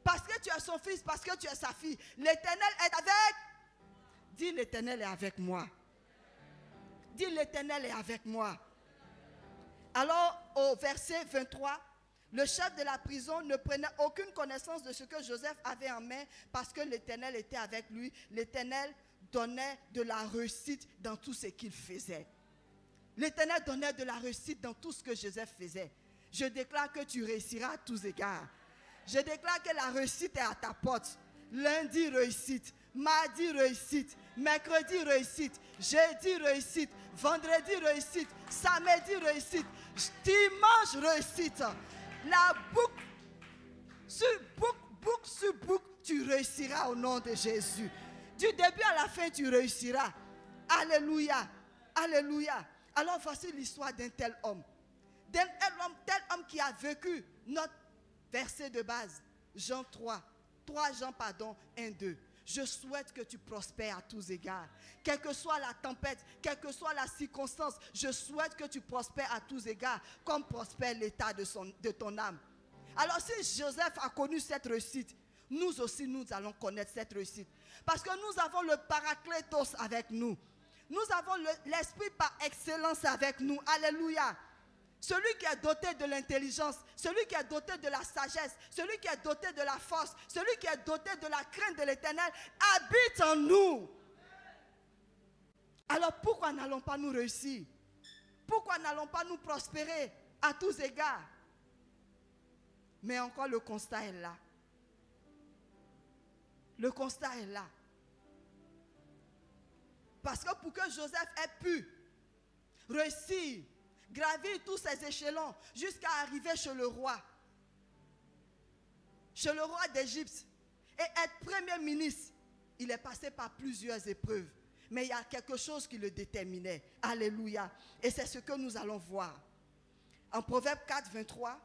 Parce que tu es son fils, parce que tu es sa fille. L'Éternel est avec. Dis l'Éternel est avec moi. Dis l'Éternel est avec moi. Alors au verset 23, le chef de la prison ne prenait aucune connaissance de ce que Joseph avait en main parce que l'Éternel était avec lui. L'Éternel donnait de la réussite dans tout ce qu'il faisait. L'Éternel donnait de la réussite dans tout ce que Joseph faisait. Je déclare que tu réussiras à tous égards. Je déclare que la réussite est à ta porte. Lundi, réussite. Mardi, réussite. Mercredi, réussite. Jeudi, réussite. Vendredi, réussite. Samedi, réussite. Dimanche, réussite. La boucle sur boucle, tu réussiras au nom de Jésus. Du début à la fin, tu réussiras. Alléluia. Alléluia. Alors voici l'histoire d'un tel homme. Tel homme qui a vécu notre verset de base. Jean 3. 3 Jean, 1, 2. Je souhaite que tu prospères à tous égards. Quelle que soit la tempête, quelle que soit la circonstance, je souhaite que tu prospères à tous égards, comme prospère l'état de ton âme. Alors si Joseph a connu cette réussite, nous aussi nous allons connaître cette réussite. Parce que nous avons le Paraclétos avec nous. Nous avons l'esprit par excellence avec nous. Alléluia. Celui qui est doté de l'intelligence, celui qui est doté de la sagesse, celui qui est doté de la force, celui qui est doté de la crainte de l'Éternel, habite en nous. Alors pourquoi n'allons pas nous réussir? Pourquoi n'allons pas nous prospérer à tous égards? Mais encore le constat est là. Le constat est là. Parce que pour que Joseph ait pu réussir, gravir tous ces échelons jusqu'à arriver chez le roi d'Égypte et être premier ministre, il est passé par plusieurs épreuves. Mais il y a quelque chose qui le déterminait. Alléluia. Et c'est ce que nous allons voir. En Proverbe 4, 23.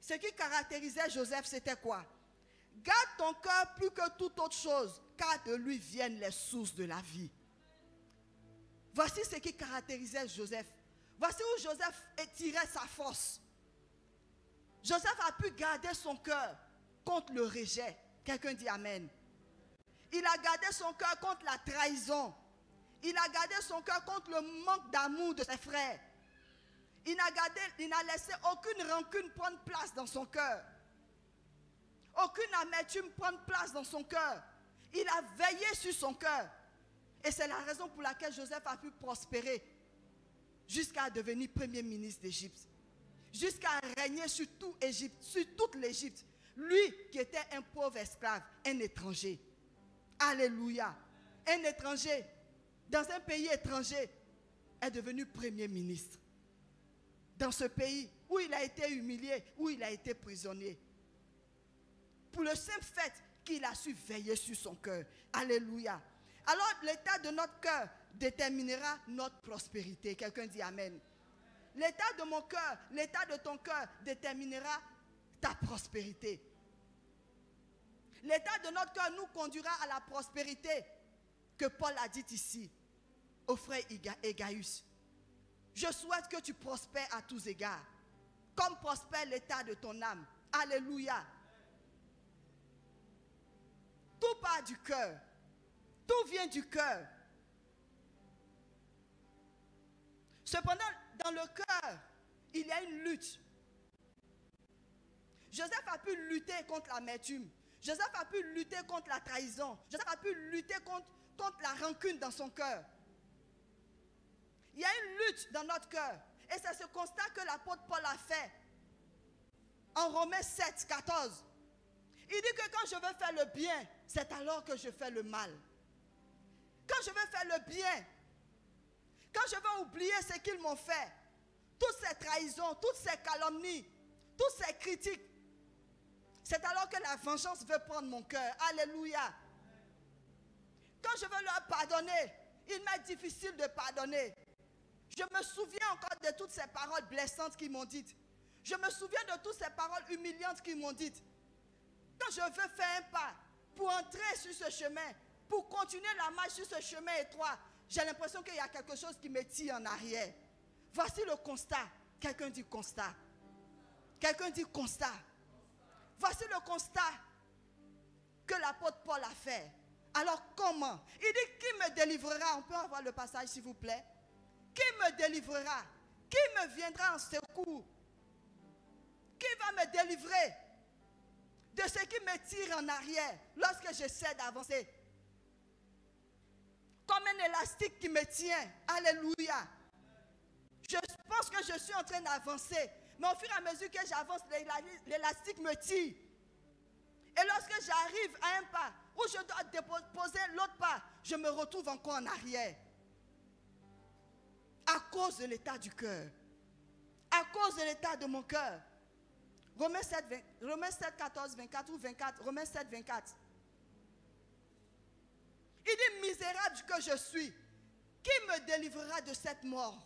Ce qui caractérisait Joseph, c'était quoi? Garde ton cœur plus que toute autre chose, car de lui viennent les sources de la vie. Voici ce qui caractérisait Joseph. Voici où Joseph tirait sa force. Joseph a pu garder son cœur contre le rejet. Quelqu'un dit Amen. Il a gardé son cœur contre la trahison. Il a gardé son cœur contre le manque d'amour de ses frères. Il n'a laissé aucune rancune prendre place dans son cœur. Aucune amertume prendre place dans son cœur. Il a veillé sur son cœur. Et c'est la raison pour laquelle Joseph a pu prospérer jusqu'à devenir premier ministre d'Égypte. Jusqu'à régner sur tout Égypte, sur toute l'Égypte. Lui qui était un pauvre esclave, un étranger. Alléluia. Un étranger, dans un pays étranger, est devenu premier ministre. Dans ce pays où il a été humilié, où il a été prisonnier. Pour le simple fait qu'il a su veiller sur son cœur. Alléluia. Alors l'état de notre cœur déterminera notre prospérité. Quelqu'un dit Amen. L'état de mon cœur, l'état de ton cœur déterminera ta prospérité. L'état de notre cœur nous conduira à la prospérité que Paul a dit ici au frère Égaïus. Je souhaite que tu prospères à tous égards, comme prospère l'état de ton âme. Alléluia. Tout part du cœur. Tout vient du cœur. Cependant, dans le cœur, il y a une lutte. Joseph a pu lutter contre l'amertume. Joseph a pu lutter contre la trahison. Joseph a pu lutter contre la rancune dans son cœur. Il y a une lutte dans notre cœur. Et c'est ce constat que l'apôtre Paul a fait en Romains 7, 14. Il dit que quand je veux faire le bien, c'est alors que je fais le mal. Quand je veux faire le bien, quand je veux oublier ce qu'ils m'ont fait, toutes ces trahisons, toutes ces calomnies, toutes ces critiques, c'est alors que la vengeance veut prendre mon cœur. Alléluia. Quand je veux leur pardonner, il m'est difficile de pardonner. Je me souviens encore de toutes ces paroles blessantes qu'ils m'ont dites. Je me souviens de toutes ces paroles humiliantes qu'ils m'ont dites. Quand je veux faire un pas pour entrer sur ce chemin, pour continuer la marche sur ce chemin étroit, j'ai l'impression qu'il y a quelque chose qui me tire en arrière. Voici le constat. Quelqu'un dit constat. Quelqu'un dit constat. Voici le constat que l'apôtre Paul a fait. Alors comment? Il dit, qui me délivrera? On peut avoir le passage s'il vous plaît. Qui me délivrera? Qui me viendra en secours? Qui va me délivrer de ce qui me tire en arrière lorsque j'essaie d'avancer? Comme un élastique qui me tient. Alléluia. Je pense que je suis en train d'avancer. Mais au fur et à mesure que j'avance, l'élastique me tire. Et lorsque j'arrive à un pas où je dois déposer l'autre pas, je me retrouve encore en arrière. À cause de l'état du cœur. À cause de l'état de mon cœur. Romains 7, 14, 24 ou 24. Romains 7, 24. Il dit, misérable que je suis, qui me délivrera de cette mort?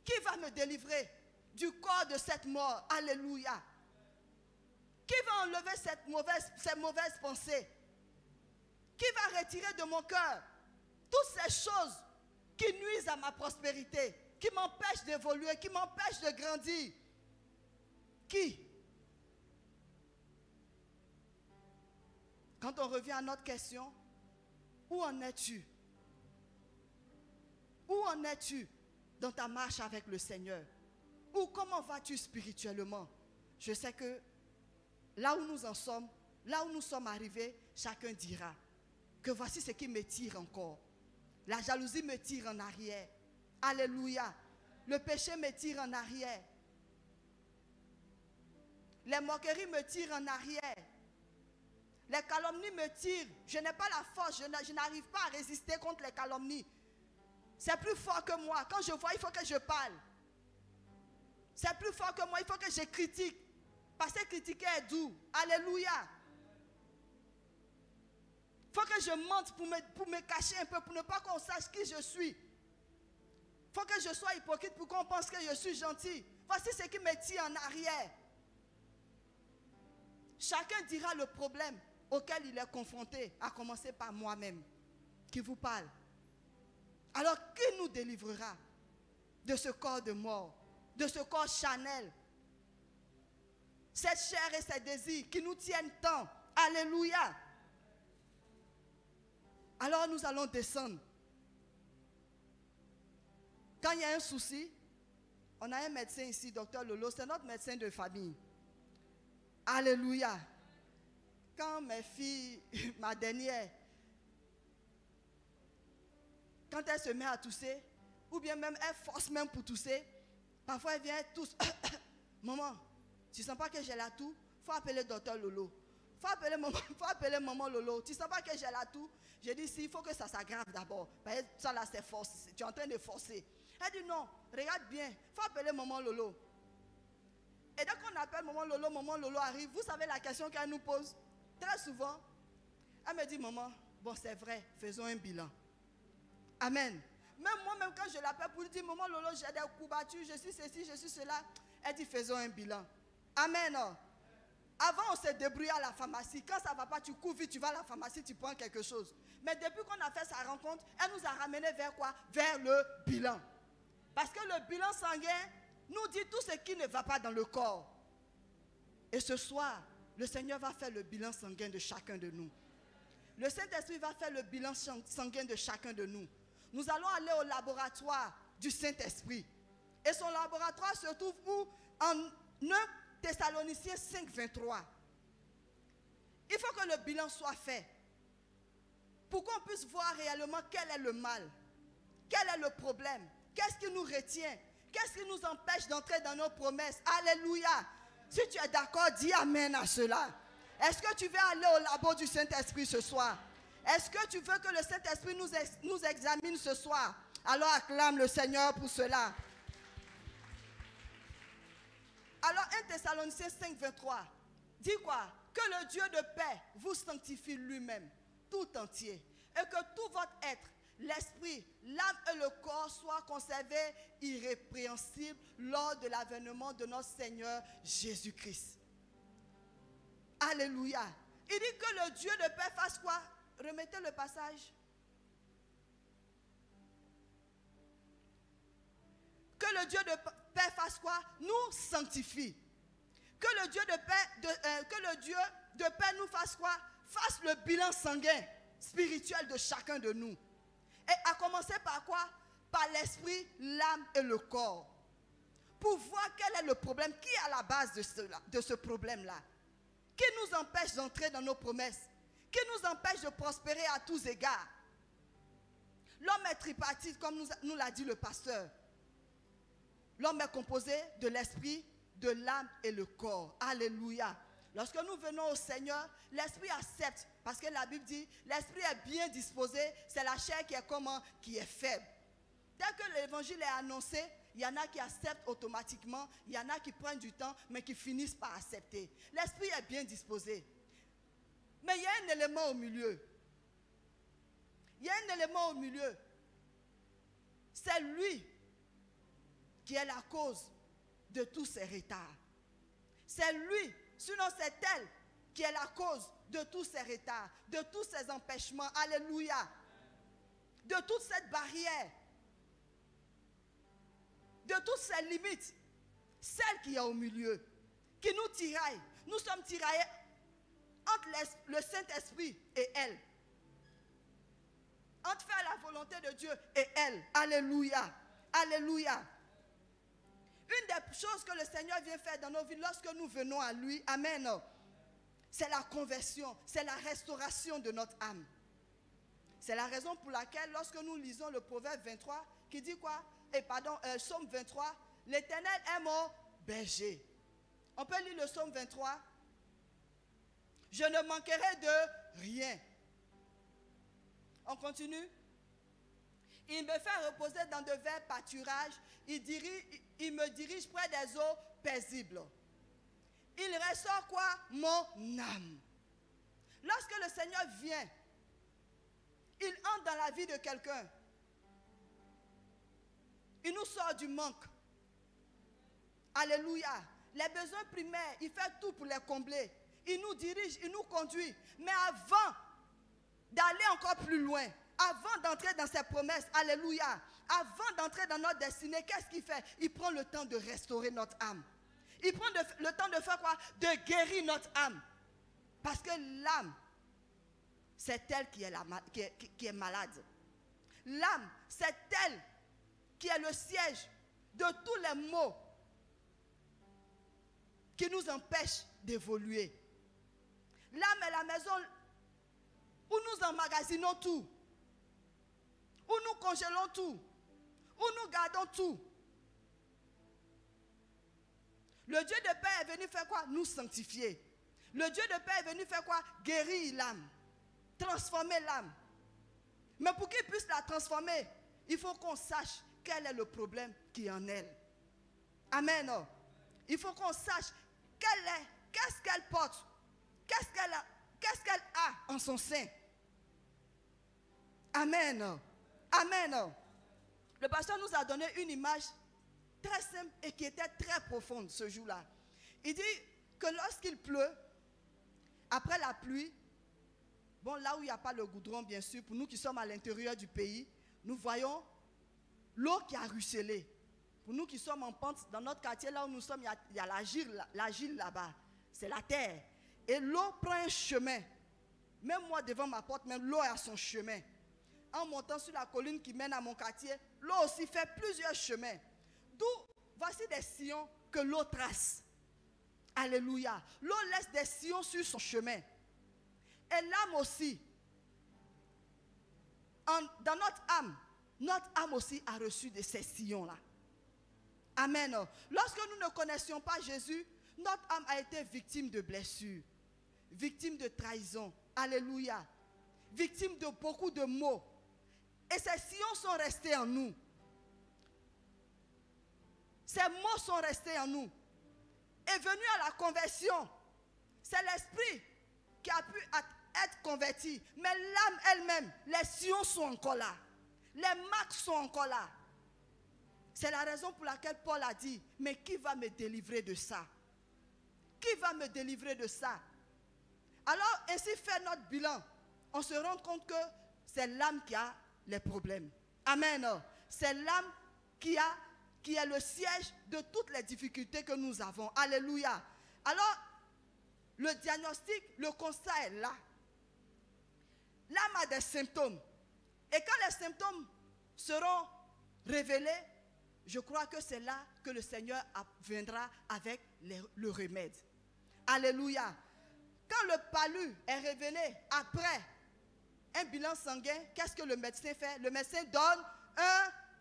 Qui va me délivrer du corps de cette mort? Alléluia. Qui va enlever ces mauvaises pensées? Qui va retirer de mon cœur toutes ces choses qui nuisent à ma prospérité, qui m'empêchent d'évoluer, qui m'empêchent de grandir? Qui? Quand on revient à notre question, où en es-tu? Où en es-tu dans ta marche avec le Seigneur? Ou comment vas-tu spirituellement? Je sais que là où nous en sommes, là où nous sommes arrivés, chacun dira que voici ce qui me tire encore. La jalousie me tire en arrière. Alléluia. Le péché me tire en arrière. Les moqueries me tirent en arrière. Les calomnies me tirent. Je n'ai pas la force. Je n'arrive pas à résister contre les calomnies. C'est plus fort que moi. Quand je vois, il faut que je parle. C'est plus fort que moi. Il faut que je critique. Parce que critiquer est doux. Alléluia. Il faut que je mente pour me cacher un peu, pour ne pas qu'on sache qui je suis. Il faut que je sois hypocrite pour qu'on pense que je suis gentil. Voici ce qui me tire en arrière. Chacun dira le problème auquel il est confronté, à commencer par moi-même, qui vous parle. Alors, qui nous délivrera? de ce corps de mort, de ce corps charnel. Cette chair et ces désirs qui nous tiennent tant. Alléluia. Alors nous allons descendre. Quand il y a un souci, on a un médecin ici, docteur Lolo, c'est notre médecin de famille. Alléluia. Quand mes filles, ma dernière, quand elle se met à tousser, ou bien même elle force même pour tousser, parfois elle vient tousse. Maman, tu ne sens pas que j'ai la toux? Il faut appeler docteur Lolo. Il faut appeler maman Lolo. Tu ne sens pas que j'ai la toux? J'ai dit, si, il faut que ça s'aggrave d'abord. Parce que ça là, c'est force. Tu es en train de forcer. Elle dit, non, regarde bien. Il faut appeler maman Lolo. Et dès qu'on appelle maman Lolo arrive. Vous savez la question qu'elle nous pose très souvent. Elle me dit, maman, bon, c'est vrai, faisons un bilan. Amen. Même moi-même, quand je l'appelle pour lui dire, maman Lolo, j'ai des coups battus, je suis ceci, je suis cela. Elle dit, faisons un bilan. Amen. Avant, on s'est débrouillé à la pharmacie. Quand ça ne va pas, tu cours vite, tu vas à la pharmacie, tu prends quelque chose. Mais depuis qu'on a fait sa rencontre, elle nous a ramené vers quoi? Vers le bilan. Parce que le bilan sanguin nous dit tout ce qui ne va pas dans le corps. Et ce soir, le Seigneur va faire le bilan sanguin de chacun de nous. Le Saint-Esprit va faire le bilan sanguin de chacun de nous. Nous allons aller au laboratoire du Saint-Esprit. Et son laboratoire se trouve où? En 1 Thessaloniciens 5, 23. Il faut que le bilan soit fait. Pour qu'on puisse voir réellement quel est le mal. Quel est le problème? Qu'est-ce qui nous retient? Qu'est-ce qui nous empêche d'entrer dans nos promesses? Alléluia. Si tu es d'accord, dis amen à cela. Est-ce que tu veux aller au labo du Saint-Esprit ce soir? Est-ce que tu veux que le Saint-Esprit nous examine ce soir? Alors acclame le Seigneur pour cela. Alors 1 Thessaloniciens 5, 23 dit quoi? Que le Dieu de paix vous sanctifie lui-même, tout entier. Et que tout votre être, l'esprit, l'âme et le corps soient conservés irrépréhensibles lors de l'avènement de notre Seigneur Jésus-Christ. Alléluia. Il dit que le Dieu de paix fasse quoi? Remettez le passage. Que le Dieu de paix fasse quoi? Nous sanctifie. Que le Dieu de paix nous fasse quoi? Fasse le bilan sanguin spirituel de chacun de nous. Et à commencer par quoi? Par l'esprit, l'âme et le corps. Pour voir quel est le problème, qui est à la base de ce problème-là. Qui nous empêche d'entrer dans nos promesses? Qui nous empêche de prospérer à tous égards? L'homme est tripartite, comme nous l'a dit le pasteur. L'homme est composé de l'esprit, de l'âme et le corps. Alléluia. Lorsque nous venons au Seigneur, l'esprit accepte. Parce que la Bible dit, l'esprit est bien disposé, c'est la chair qui est comment? Qui est faible. Dès que l'évangile est annoncé, il y en a qui acceptent automatiquement, il y en a qui prennent du temps, mais qui finissent par accepter. L'esprit est bien disposé. Mais il y a un élément au milieu. Il y a un élément au milieu. C'est lui qui est la cause de tous ces retards. C'est lui, sinon c'est elle qui est la cause de tous ces retards, de tous ces empêchements. Alléluia. De toute cette barrière. De toutes ces limites. Celle qui est au milieu, qui nous tiraille. Nous sommes tiraillés entre le Saint-Esprit et elle. Entre faire la volonté de Dieu et elle. Alléluia. Alléluia. Une des choses que le Seigneur vient faire dans nos vies lorsque nous venons à lui, amen, c'est la conversion, c'est la restauration de notre âme. C'est la raison pour laquelle lorsque nous lisons le proverbe 23, qui dit quoi? Psaume 23, l'Éternel est mon berger. On peut lire le psaume 23. Je ne manquerai de rien. On continue. Il me fait reposer dans de verts pâturages. Il me dirige près des eaux paisibles. Il restaure quoi? Mon âme. Lorsque le Seigneur vient, il entre dans la vie de quelqu'un. Il nous sort du manque. Alléluia. Les besoins primaires, il fait tout pour les combler. Il nous dirige, il nous conduit. Mais avant d'aller encore plus loin, avant d'entrer dans ses promesses, alléluia, avant d'entrer dans notre destinée, qu'est-ce qu'il fait? Il prend le temps de restaurer notre âme. Il prend le temps de faire quoi? De guérir notre âme. Parce que l'âme, c'est elle qui est malade. L'âme, c'est elle qui est le siège de tous les maux qui nous empêchent d'évoluer. L'âme est la maison où nous emmagasinons tout, où nous congelons tout, où nous gardons tout. Le Dieu de paix est venu faire quoi? Nous sanctifier. Le Dieu de paix est venu faire quoi? Guérir l'âme, transformer l'âme. Mais pour qu'il puisse la transformer, il faut qu'on sache quel est le problème qui est en elle. Amen. Il faut qu'on sache qu'est-ce qu'elle porte, qu'est-ce qu'elle a en son sein. Amen. Amen. Le pasteur nous a donné une image très simple et qui était très profonde ce jour-là. Il dit que lorsqu'il pleut, après la pluie, bon, là où il n'y a pas le goudron, bien sûr, pour nous qui sommes à l'intérieur du pays, nous voyons l'eau qui a ruisselé. Pour nous qui sommes en pente, dans notre quartier, là où nous sommes, il y a la gîle là-bas. C'est la terre. Et l'eau prend un chemin. Même moi, devant ma porte, même l'eau a son chemin. En montant sur la colline qui mène à mon quartier, l'eau aussi fait plusieurs chemins. D'où, voici des sillons que l'eau trace. Alléluia. L'eau laisse des sillons sur son chemin. Et l'âme aussi, dans notre âme aussi a reçu de ces sillons-là. Amen. Lorsque nous ne connaissions pas Jésus, notre âme a été victime de blessures, victime de trahison. Alléluia. Victime de beaucoup de maux. Et ces sillons sont restés en nous. Ces mots sont restés en nous. Et venu à la conversion, c'est l'esprit qui a pu être converti. Mais l'âme elle-même, les sillons sont encore là. Les marques sont encore là. C'est la raison pour laquelle Paul a dit, mais qui va me délivrer de ça? Qui va me délivrer de ça? Alors, ainsi fait notre bilan. On se rend compte que c'est l'âme qui a les problèmes. Amen. C'est l'âme qui est le siège de toutes les difficultés que nous avons. Alléluia. Alors, le diagnostic, le constat est là. L'âme a des symptômes. Et quand les symptômes seront révélés, je crois que c'est là que le Seigneur viendra avec le remède. Alléluia. Quand le palu est révélé après un bilan sanguin, qu'est-ce que le médecin fait? Le médecin donne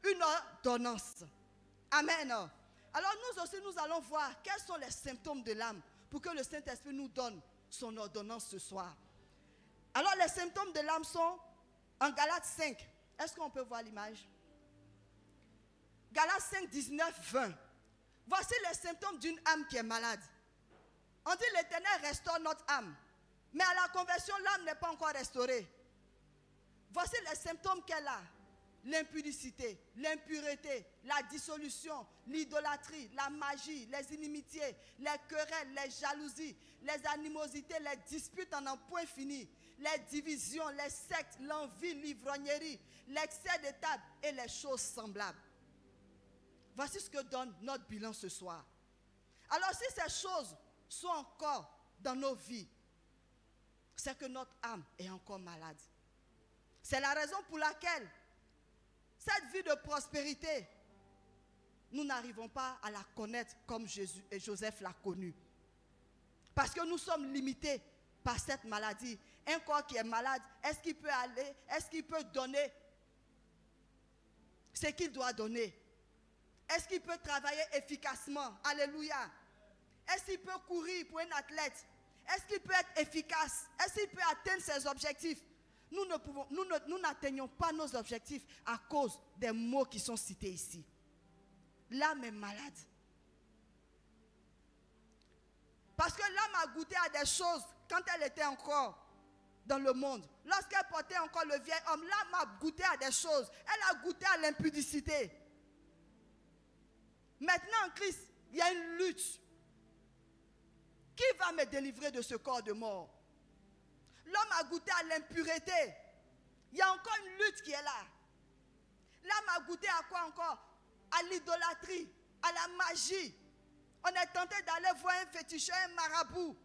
une ordonnance. Amen. Alors nous aussi, nous allons voir quels sont les symptômes de l'âme pour que le Saint-Esprit nous donne son ordonnance ce soir. Alors les symptômes de l'âme sont en Galates 5. Est-ce qu'on peut voir l'image? Galates 5, 19, 20. Voici les symptômes d'une âme qui est malade. On dit l'Éternel restaure notre âme. Mais à la conversion, l'âme n'est pas encore restaurée. Voici les symptômes qu'elle a. L'impudicité, l'impureté, la dissolution, l'idolâtrie, la magie, les inimitiés, les querelles, les jalousies, les animosités, les disputes en un point fini, les divisions, les sectes, l'envie, l'ivrognerie, l'excès de table et les choses semblables. Voici ce que donne notre bilan ce soir. Alors si ces choses sont encore dans nos vies, c'est que notre âme est encore malade. C'est la raison pour laquelle cette vie de prospérité, nous n'arrivons pas à la connaître comme Jésus et Joseph l'a connue. Parce que nous sommes limités par cette maladie. Un corps qui est malade, est-ce qu'il peut aller, est-ce qu'il peut donner ce qu'il doit donner? Est-ce qu'il peut travailler efficacement? Alléluia. Est-ce qu'il peut courir pour un athlète? Est-ce qu'il peut être efficace? Est-ce qu'il peut atteindre ses objectifs? Nous n'atteignons pas nos objectifs à cause des mots qui sont cités ici. L'âme est malade. Parce que l'âme a goûté à des choses quand elle était encore dans le monde. Lorsqu'elle portait encore le vieil homme, l'âme a goûté à des choses. Elle a goûté à l'impudicité. Maintenant en Christ, il y a une lutte. Qui va me délivrer de ce corps de mort? L'homme a goûté à l'impureté. Il y a encore une lutte qui est là. L'âme a goûté à quoi encore? À l'idolâtrie, à la magie. On est tenté d'aller voir un féticheur, un marabout,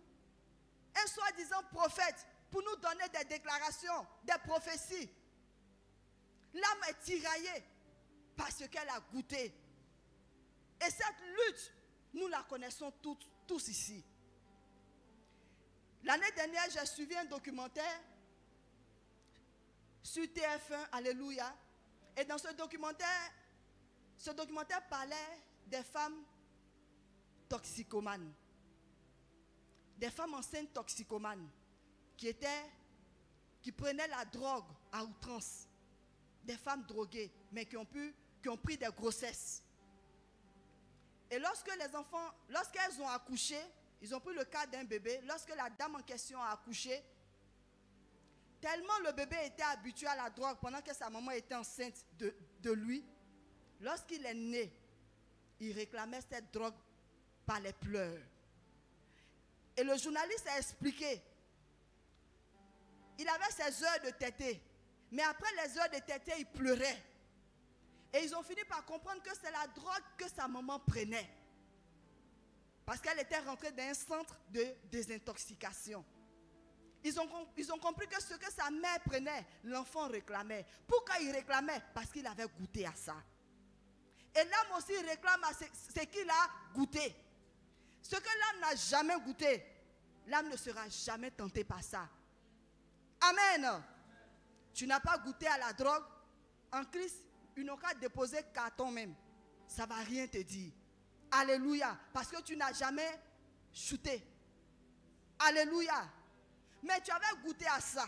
un soi-disant prophète, pour nous donner des déclarations, des prophéties. L'âme est tiraillée parce qu'elle a goûté. Et cette lutte, nous la connaissons tous ici. L'année dernière, j'ai suivi un documentaire sur TF1, Alléluia. Et dans ce documentaire parlait des femmes toxicomanes. Des femmes enceintes toxicomanes qui prenaient la drogue à outrance. Des femmes droguées, mais qui ont pris des grossesses. Et lorsqu'elles ont accouché, ils ont pris le cas d'un bébé, lorsque la dame en question a accouché, tellement le bébé était habitué à la drogue pendant que sa maman était enceinte de lui, lorsqu'il est né, il réclamait cette drogue par les pleurs. Et le journaliste a expliqué, il avait ses heures de tétée, mais après les heures de tétée, il pleurait. Et ils ont fini par comprendre que c'est la drogue que sa maman prenait. Parce qu'elle était rentrée dans un centre de désintoxication. Ils ont compris que ce que sa mère prenait, l'enfant réclamait. Pourquoi il réclamait? Parce qu'il avait goûté à ça. Et l'âme aussi réclame à ce qu'il a goûté. Ce que l'âme n'a jamais goûté, l'âme ne sera jamais tentée par ça. Amen. Tu n'as pas goûté à la drogue, en Christ, ils n'ont qu'à déposer carton même. Ça ne va rien te dire. Alléluia. Parce que tu n'as jamais shooté. Alléluia. Mais tu avais goûté à ça.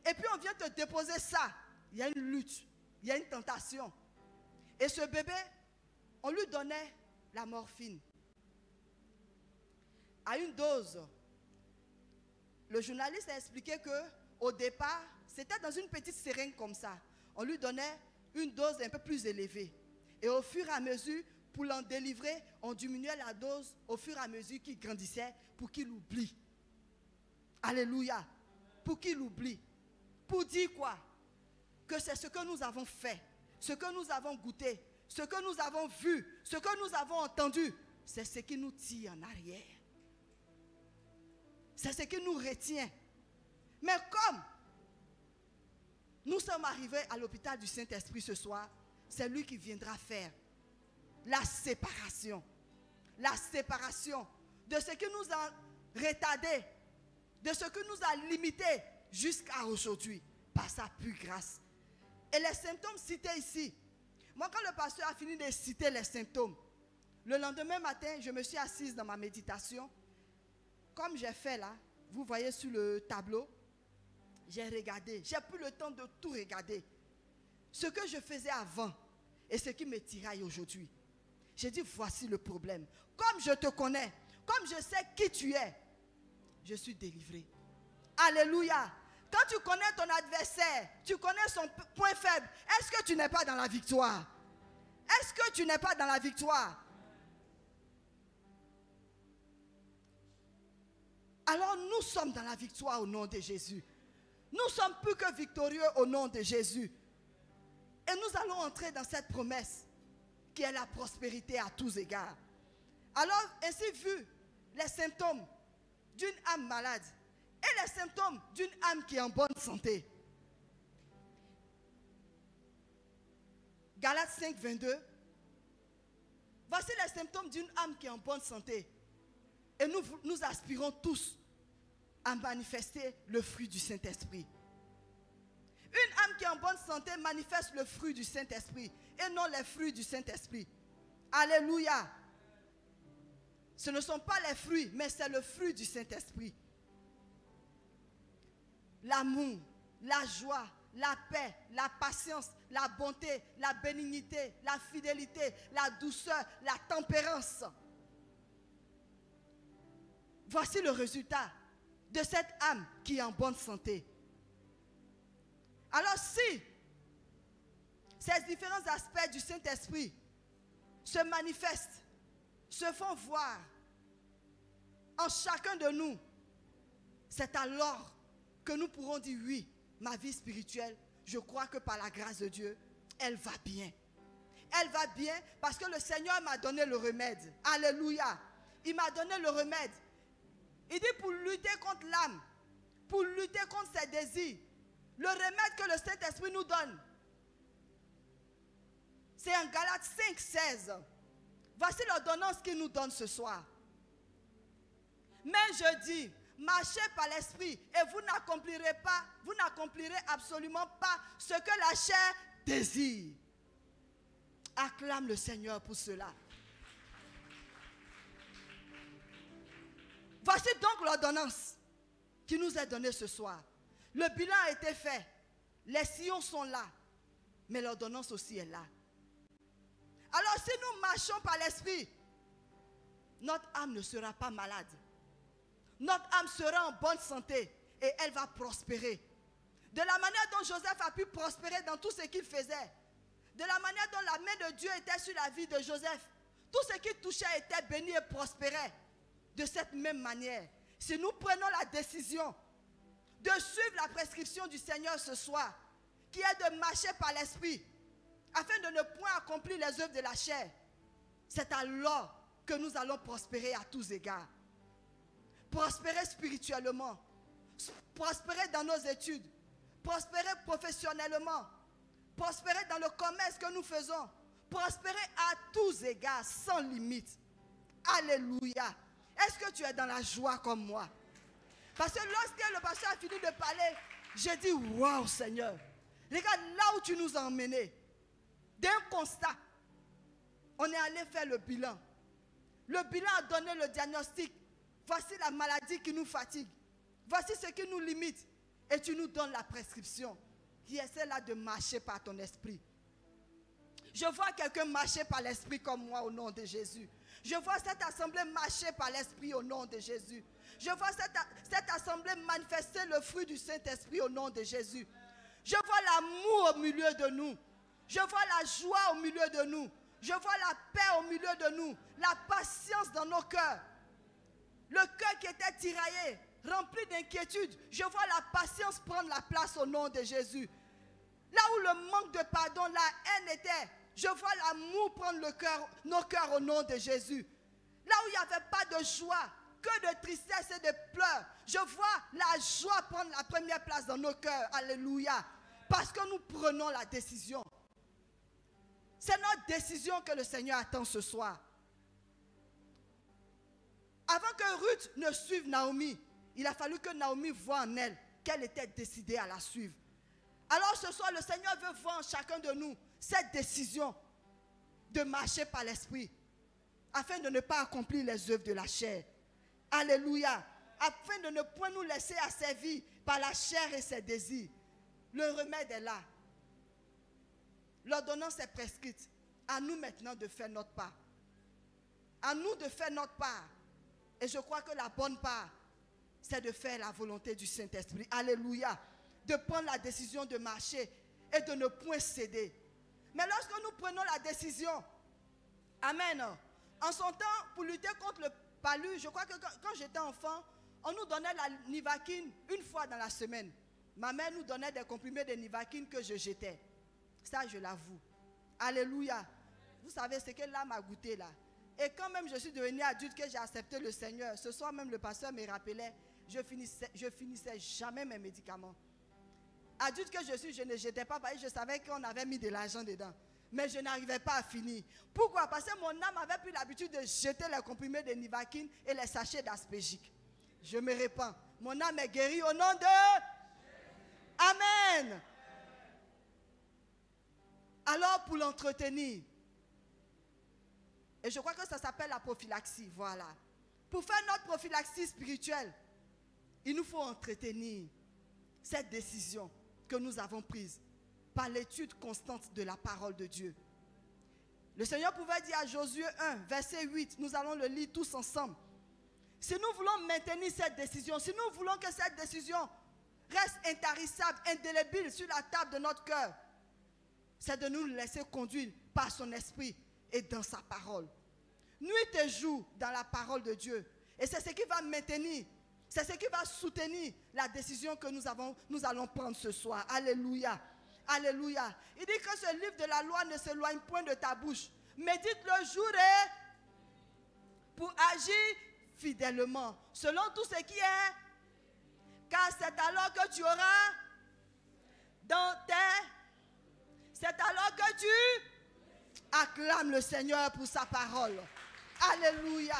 Et puis on vient te déposer ça. Il y a une lutte. Il y a une tentation. Et ce bébé, on lui donnait la morphine. À une dose. Le journaliste a expliqué qu'au départ, c'était dans une petite seringue comme ça. On lui donnait une dose un peu plus élevée. Et au fur et à mesure, pour l'en délivrer, on diminuait la dose au fur et à mesure qu'il grandissait pour qu'il oublie. Alléluia. Pour qu'il oublie. Pour dire quoi? Que c'est ce que nous avons fait, ce que nous avons goûté, ce que nous avons vu, ce que nous avons entendu, c'est ce qui nous tire en arrière. C'est ce qui nous retient. Mais comme nous sommes arrivés à l'hôpital du Saint-Esprit ce soir, c'est lui qui viendra faire la séparation. La séparation de ce qui nous a retardés, de ce qui nous a limités jusqu'à aujourd'hui, par sa pure grâce. Et les symptômes cités ici, moi quand le pasteur a fini de citer les symptômes, le lendemain matin, je me suis assise dans ma méditation. Comme j'ai fait là, vous voyez sur le tableau, j'ai regardé, j'ai pris le temps de tout regarder. Ce que je faisais avant et ce qui me tiraille aujourd'hui. J'ai dit, voici le problème. Comme je te connais, comme je sais qui tu es, je suis délivré. Alléluia. Quand tu connais ton adversaire, tu connais son point faible, est-ce que tu n'es pas dans la victoire? Est-ce que tu n'es pas dans la victoire? Alors nous sommes dans la victoire au nom de Jésus. Nous sommes plus que victorieux au nom de Jésus. Et nous allons entrer dans cette promesse qui est la prospérité à tous égards. Alors, ainsi vu les symptômes d'une âme malade et les symptômes d'une âme qui est en bonne santé. Galates 5, 22. Voici les symptômes d'une âme qui est en bonne santé. Et nous aspirons tous à manifester le fruit du Saint-Esprit. Une âme qui est en bonne santé manifeste le fruit du Saint-Esprit et non les fruits du Saint-Esprit. Alléluia. Ce ne sont pas les fruits, mais c'est le fruit du Saint-Esprit. L'amour, la joie, la paix, la patience, la bonté, la bénignité, la fidélité, la douceur, la tempérance. Voici le résultat de cette âme qui est en bonne santé. Alors si ces différents aspects du Saint-Esprit se manifestent, se font voir en chacun de nous, c'est alors que nous pourrons dire oui, ma vie spirituelle je crois que par la grâce de Dieu, elle va bien. Elle va bien parce que le Seigneur m'a donné le remède. Alléluia. Il m'a donné le remède. Il dit pour lutter contre l'âme, pour lutter contre ses désirs, le remède que le Saint-Esprit nous donne, c'est en Galates 5, 16. Voici l'ordonnance qu'il nous donne ce soir. Mais je dis, marchez par l'esprit et vous n'accomplirez absolument pas ce que la chair désire. Acclame le Seigneur pour cela. Voici donc l'ordonnance qui nous est donnée ce soir. Le bilan a été fait. Les sillons sont là. Mais l'ordonnance aussi est là. Alors si nous marchons par l'esprit, notre âme ne sera pas malade. Notre âme sera en bonne santé et elle va prospérer. De la manière dont Joseph a pu prospérer dans tout ce qu'il faisait, de la manière dont la main de Dieu était sur la vie de Joseph, tout ce qu'il touchait était béni et prospérait. De cette même manière, si nous prenons la décision de suivre la prescription du Seigneur ce soir, qui est de marcher par l'esprit, afin de ne point accomplir les œuvres de la chair, c'est alors que nous allons prospérer à tous égards. Prospérer spirituellement, prospérer dans nos études, prospérer professionnellement, prospérer dans le commerce que nous faisons, prospérer à tous égards, sans limite. Alléluia. Est-ce que tu es dans la joie comme moi? Parce que lorsque le pasteur a fini de parler, j'ai dit, waouh Seigneur, regarde là où tu nous as emmenés. D'un constat, on est allé faire le bilan. Le bilan a donné le diagnostic. Voici la maladie qui nous fatigue. Voici ce qui nous limite. Et tu nous donnes la prescription qui est celle-là de marcher par ton esprit. Je vois quelqu'un marcher par l'esprit comme moi au nom de Jésus. Je vois cette assemblée marcher par l'esprit au nom de Jésus. Je vois cette assemblée manifester le fruit du Saint-Esprit au nom de Jésus. Je vois l'amour au milieu de nous. Je vois la joie au milieu de nous. Je vois la paix au milieu de nous. La patience dans nos cœurs. Le cœur qui était tiraillé, rempli d'inquiétude. Je vois la patience prendre la place au nom de Jésus. Là où le manque de pardon, la haine était, je vois l'amour prendre nos cœurs au nom de Jésus. Là où il n'y avait pas de joie, que de tristesse et de pleurs, je vois la joie prendre la première place dans nos cœurs. Alléluia. Parce que nous prenons la décision. C'est notre décision que le Seigneur attend ce soir. Avant que Ruth ne suive Naomi, il a fallu que Naomi voie en elle qu'elle était décidée à la suivre. Alors ce soir, le Seigneur veut voir en chacun de nous cette décision de marcher par l'esprit, afin de ne pas accomplir les œuvres de la chair. Alléluia. Afin de ne point nous laisser asservir par la chair et ses désirs. Le remède est là. L'ordonnance est prescrite. À nous maintenant de faire notre part. À nous de faire notre part. Et je crois que la bonne part, c'est de faire la volonté du Saint-Esprit. Alléluia. De prendre la décision de marcher et de ne point céder. Mais lorsque nous prenons la décision, amen, en son temps, pour lutter contre le palu, je crois que quand j'étais enfant, on nous donnait la Nivaquine une fois dans la semaine. Ma mère nous donnait des comprimés de Nivaquine que je jetais. Ça, je l'avoue. Alléluia. Vous savez ce que l'âme a goûté là. Et quand même je suis devenue adulte, que j'ai accepté le Seigneur, ce soir même le pasteur me rappelait, je finissais jamais mes médicaments. Adulte que je suis, je ne jetais pas parce que je savais qu'on avait mis de l'argent dedans. Mais je n'arrivais pas à finir. Pourquoi? Parce que mon âme avait pris l'habitude de jeter les comprimés de Nivaquine et les sachets d'Aspégique. Je me répands. Mon âme est guérie au nom de... Amen. Alors pour l'entretenir, et je crois que ça s'appelle la prophylaxie, voilà. Pour faire notre prophylaxie spirituelle, il nous faut entretenir cette décision que nous avons prise par l'étude constante de la parole de Dieu. Le Seigneur pouvait dire à Josué 1, verset 8, nous allons le lire tous ensemble. Si nous voulons maintenir cette décision, si nous voulons que cette décision reste intarissable, indélébile sur la table de notre cœur, c'est de nous laisser conduire par son esprit et dans sa parole. Nuit et jour dans la parole de Dieu. Et c'est ce qui va maintenir, c'est ce qui va soutenir la décision que nous allons prendre ce soir. Alléluia. Alléluia. Il dit que ce livre de la loi ne s'éloigne point de ta bouche. Médite-le jour et pour agir fidèlement, selon tout ce qui est. Car c'est alors que tu auras dans tes... C'est alors que tu acclames le Seigneur pour sa parole. Alléluia.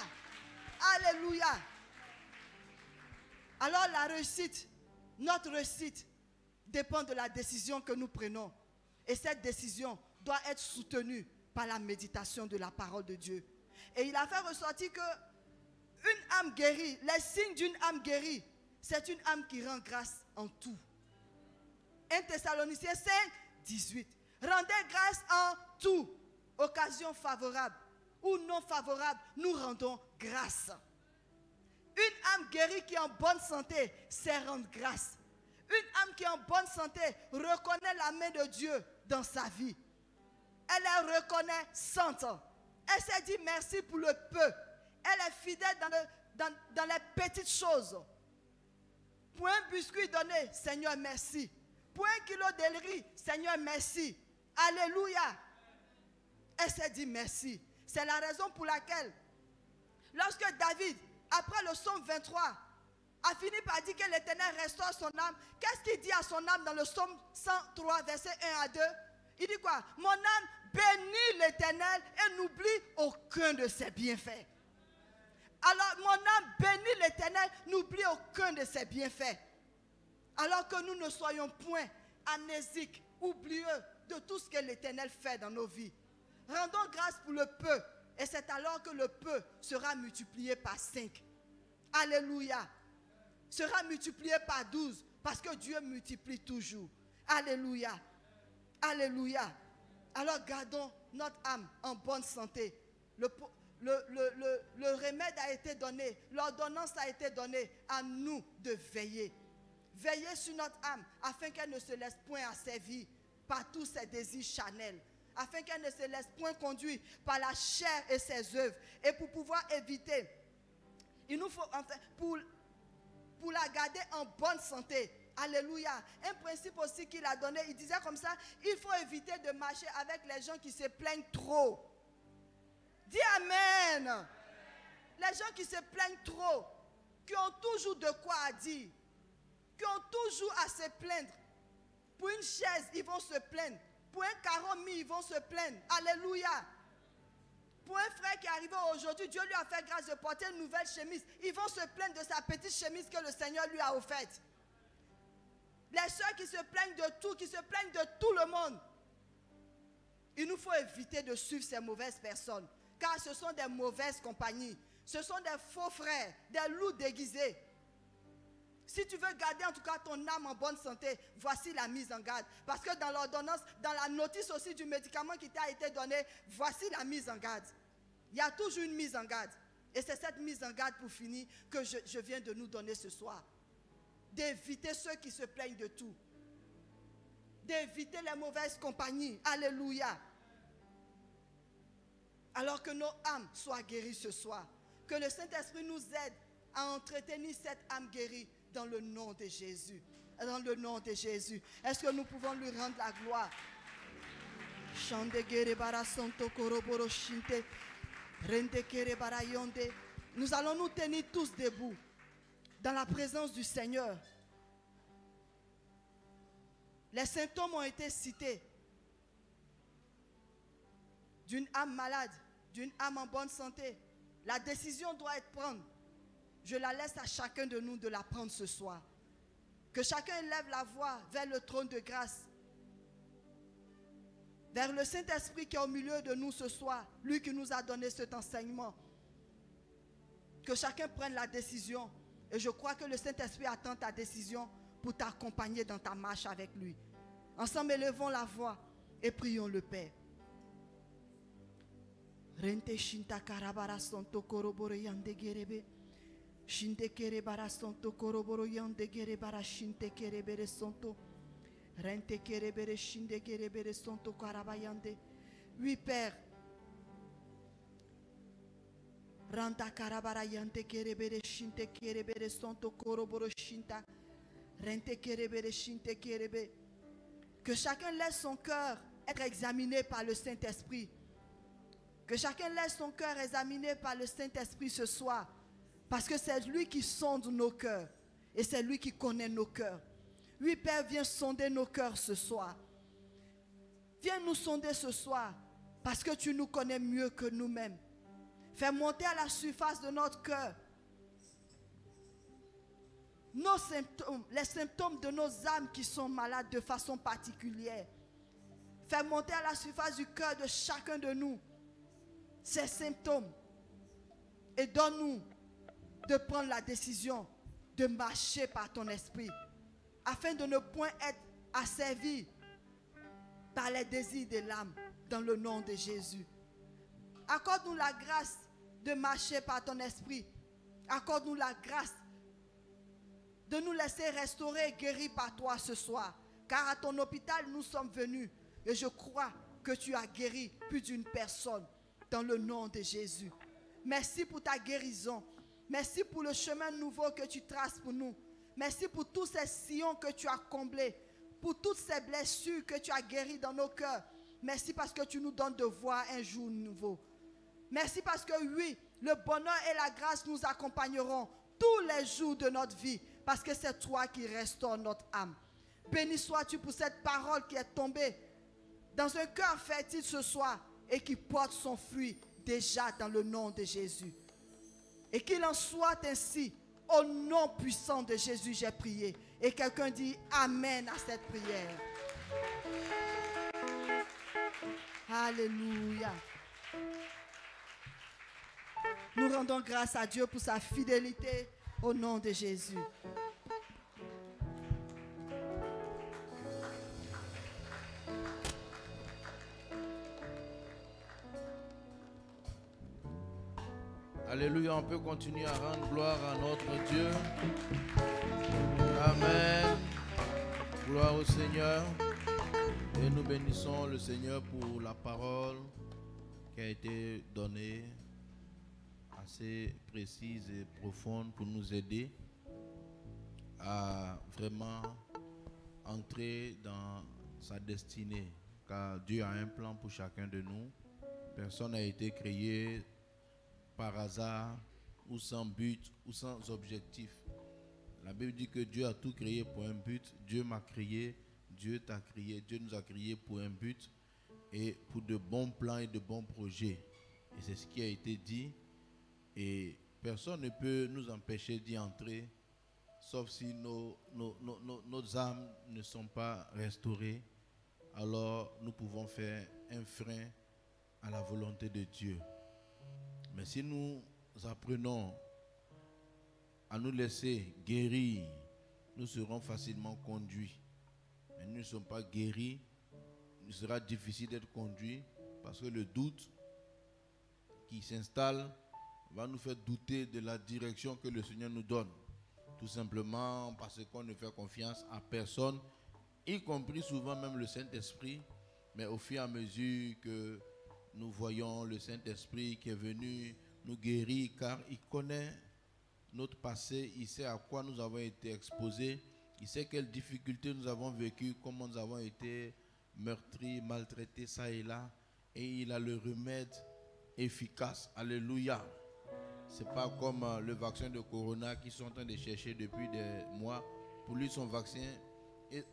Alléluia. Alors la réussite, notre réussite dépend de la décision que nous prenons. Et cette décision doit être soutenue par la méditation de la parole de Dieu. Et il a fait ressortir que une âme guérie, les signes d'une âme guérie, c'est une âme qui rend grâce en tout. 1 Thessaloniciens 5, 18. Rendez grâce en tout, occasion favorable ou non favorable, nous rendons grâce. Une âme guérie qui est en bonne santé, c'est rendre grâce. Une âme qui est en bonne santé reconnaît la main de Dieu dans sa vie. Elle est reconnaissante. Elle s'est dit merci pour le peu. Elle est fidèle dans les petites choses. Pour un biscuit donné, Seigneur merci. Pour un kilo de riz, Seigneur merci. Alléluia. Elle s'est dit merci. C'est la raison pour laquelle, lorsque David, après le psaume 23, a fini par dire que l'Éternel restaure son âme, qu'est-ce qu'il dit à son âme dans le psaume 103, verset 1 à 2? Il dit quoi? Mon âme bénit l'Éternel et n'oublie aucun de ses bienfaits. Alors mon âme bénit l'Éternel, n'oublie aucun de ses bienfaits. Alors que nous ne soyons point amnésiques, oublieux de tout ce que l'Éternel fait dans nos vies. Rendons grâce pour le peu. Et c'est alors que le peu sera multiplié par 5. Alléluia. Sera multiplié par 12. Parce que Dieu multiplie toujours. Alléluia. Alléluia. Alors gardons notre âme en bonne santé. Le remède a été donné. L'ordonnance a été donnée à nous de veiller. Veiller sur notre âme afin qu'elle ne se laisse point asservir par tous ses désirs charnels. Afin qu'elle ne se laisse point conduire par la chair et ses œuvres. Et pour pouvoir éviter, il nous faut, enfin, pour la garder en bonne santé. Alléluia. Un principe aussi qu'il a donné, il disait comme ça, il faut éviter de marcher avec les gens qui se plaignent trop. Dis Amen. Les gens qui se plaignent trop, qui ont toujours de quoi à dire, qui ont toujours à se plaindre. Pour une chaise, ils vont se plaindre. Pour un carreau mis, ils vont se plaindre. Alléluia. Pour un frère qui est arrivé aujourd'hui, Dieu lui a fait grâce de porter une nouvelle chemise. Ils vont se plaindre de sa petite chemise que le Seigneur lui a offerte. Les soeurs qui se plaignent de tout, qui se plaignent de tout le monde. Il nous faut éviter de suivre ces mauvaises personnes. Car ce sont des mauvaises compagnies. Ce sont des faux frères, des loups déguisés. Si tu veux garder en tout cas ton âme en bonne santé, voici la mise en garde. Parce que dans l'ordonnance, dans la notice aussi du médicament qui t'a été donné, voici la mise en garde. Il y a toujours une mise en garde. Et c'est cette mise en garde pour finir que je viens de nous donner ce soir. D'éviter ceux qui se plaignent de tout. D'éviter les mauvaises compagnies. Alléluia. Alors que nos âmes soient guéries ce soir. Que le Saint-Esprit nous aide à entretenir cette âme guérie. Dans le nom de Jésus. Dans le nom de Jésus. Est-ce que nous pouvons lui rendre la gloire? Nous allons nous tenir tous debout. Dans la présence du Seigneur. Les symptômes ont été cités. D'une âme malade. D'une âme en bonne santé. La décision doit être prise. Je la laisse à chacun de nous de la prendre ce soir. Que chacun lève la voix vers le trône de grâce. Vers le Saint-Esprit qui est au milieu de nous ce soir. Lui qui nous a donné cet enseignement. Que chacun prenne la décision. Et je crois que le Saint-Esprit attend ta décision pour t'accompagner dans ta marche avec lui. Ensemble, élevons la voix et prions le Père. Rente shinta karabara sonto koroboro yande gerebe. Shinte kere bara sonto koroboro yande gere bara shinte kere bere sonto. Rente kere bere shinde kere bere sonto karabayande. Oui, Père. Ranta karabara yande kere bere shinte kere bere sonto koroboro shinta. Rente kere bere shinte kere be. Que chacun laisse son cœur être examiné par le Saint-Esprit. Que chacun laisse son cœur examiné par le Saint-Esprit ce soir. Parce que c'est lui qui sonde nos cœurs. Et c'est lui qui connaît nos cœurs. Oui, Père, viens sonder nos cœurs ce soir. Viens nous sonder ce soir. Parce que tu nous connais mieux que nous-mêmes. Fais monter à la surface de notre cœur nos symptômes, les symptômes de nos âmes qui sont malades de façon particulière. Fais monter à la surface du cœur de chacun de nous ces symptômes. Et donne-nous de prendre la décision de marcher par ton esprit, afin de ne point être asservis par les désirs de l'âme, dans le nom de Jésus. Accorde-nous la grâce de marcher par ton esprit. Accorde-nous la grâce de nous laisser restaurer et guérir par toi ce soir. Car à ton hôpital, nous sommes venus. Et je crois que tu as guéri plus d'une personne dans le nom de Jésus. Merci pour ta guérison. Merci pour le chemin nouveau que tu traces pour nous. Merci pour tous ces sillons que tu as comblés. Pour toutes ces blessures que tu as guéries dans nos cœurs. Merci parce que tu nous donnes de voir un jour nouveau. Merci parce que oui, le bonheur et la grâce nous accompagneront tous les jours de notre vie. Parce que c'est toi qui restaures notre âme. Béni sois-tu pour cette parole qui est tombée dans un cœur fertile ce soir et qui porte son fruit déjà dans le nom de Jésus. Et qu'il en soit ainsi. Au nom puissant de Jésus, j'ai prié. Et quelqu'un dit Amen à cette prière. Alléluia. Nous rendons grâce à Dieu pour sa fidélité au nom de Jésus. Alléluia, on peut continuer à rendre gloire à notre Dieu. Amen. Gloire au Seigneur. Et nous bénissons le Seigneur pour la parole qui a été donnée, assez précise et profonde pour nous aider à vraiment entrer dans sa destinée. Car Dieu a un plan pour chacun de nous. Personne n'a été créé par hasard ou sans but ou sans objectif. La Bible dit que Dieu a tout créé pour un but. Dieu m'a créé, Dieu t'a créé, Dieu nous a créé pour un but et pour de bons plans et de bons projets. Et c'est ce qui a été dit. Et personne ne peut nous empêcher d'y entrer, sauf si nos âmes ne sont pas restaurées. Alors nous pouvons faire un frein à la volonté de Dieu. Mais si nous apprenons à nous laisser guérir, nous serons facilement conduits. Mais nous ne sommes pas guéris, il sera difficile d'être conduits parce que le doute qui s'installe va nous faire douter de la direction que le Seigneur nous donne. Tout simplement parce qu'on ne fait confiance à personne, y compris souvent même le Saint-Esprit. Mais au fur et à mesure que nous voyons le Saint-Esprit qui est venu nous guérir, car il connaît notre passé, il sait à quoi nous avons été exposés, il sait quelles difficultés nous avons vécues, comment nous avons été meurtris, maltraités, ça et là, et il a le remède efficace. Alléluia. C'est pas comme le vaccin de Corona qu'ils sont en train de chercher depuis des mois. Pour lui, son vaccin,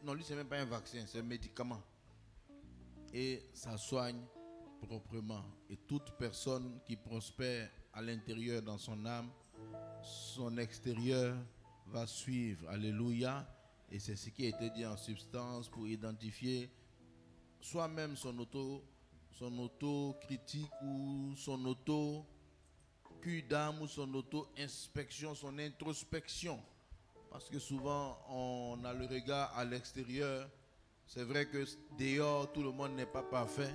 non, lui, c'est même pas un vaccin, c'est un médicament. Et ça soigne proprement. Et toute personne qui prospère à l'intérieur dans son âme, son extérieur va suivre. Alléluia. Et c'est ce qui a été dit en substance pour identifier soi-même son auto-critique ou son auto-cul d'âme ou son auto-inspection, son introspection. Parce que souvent, on a le regard à l'extérieur. C'est vrai que dehors, tout le monde n'est pas parfait.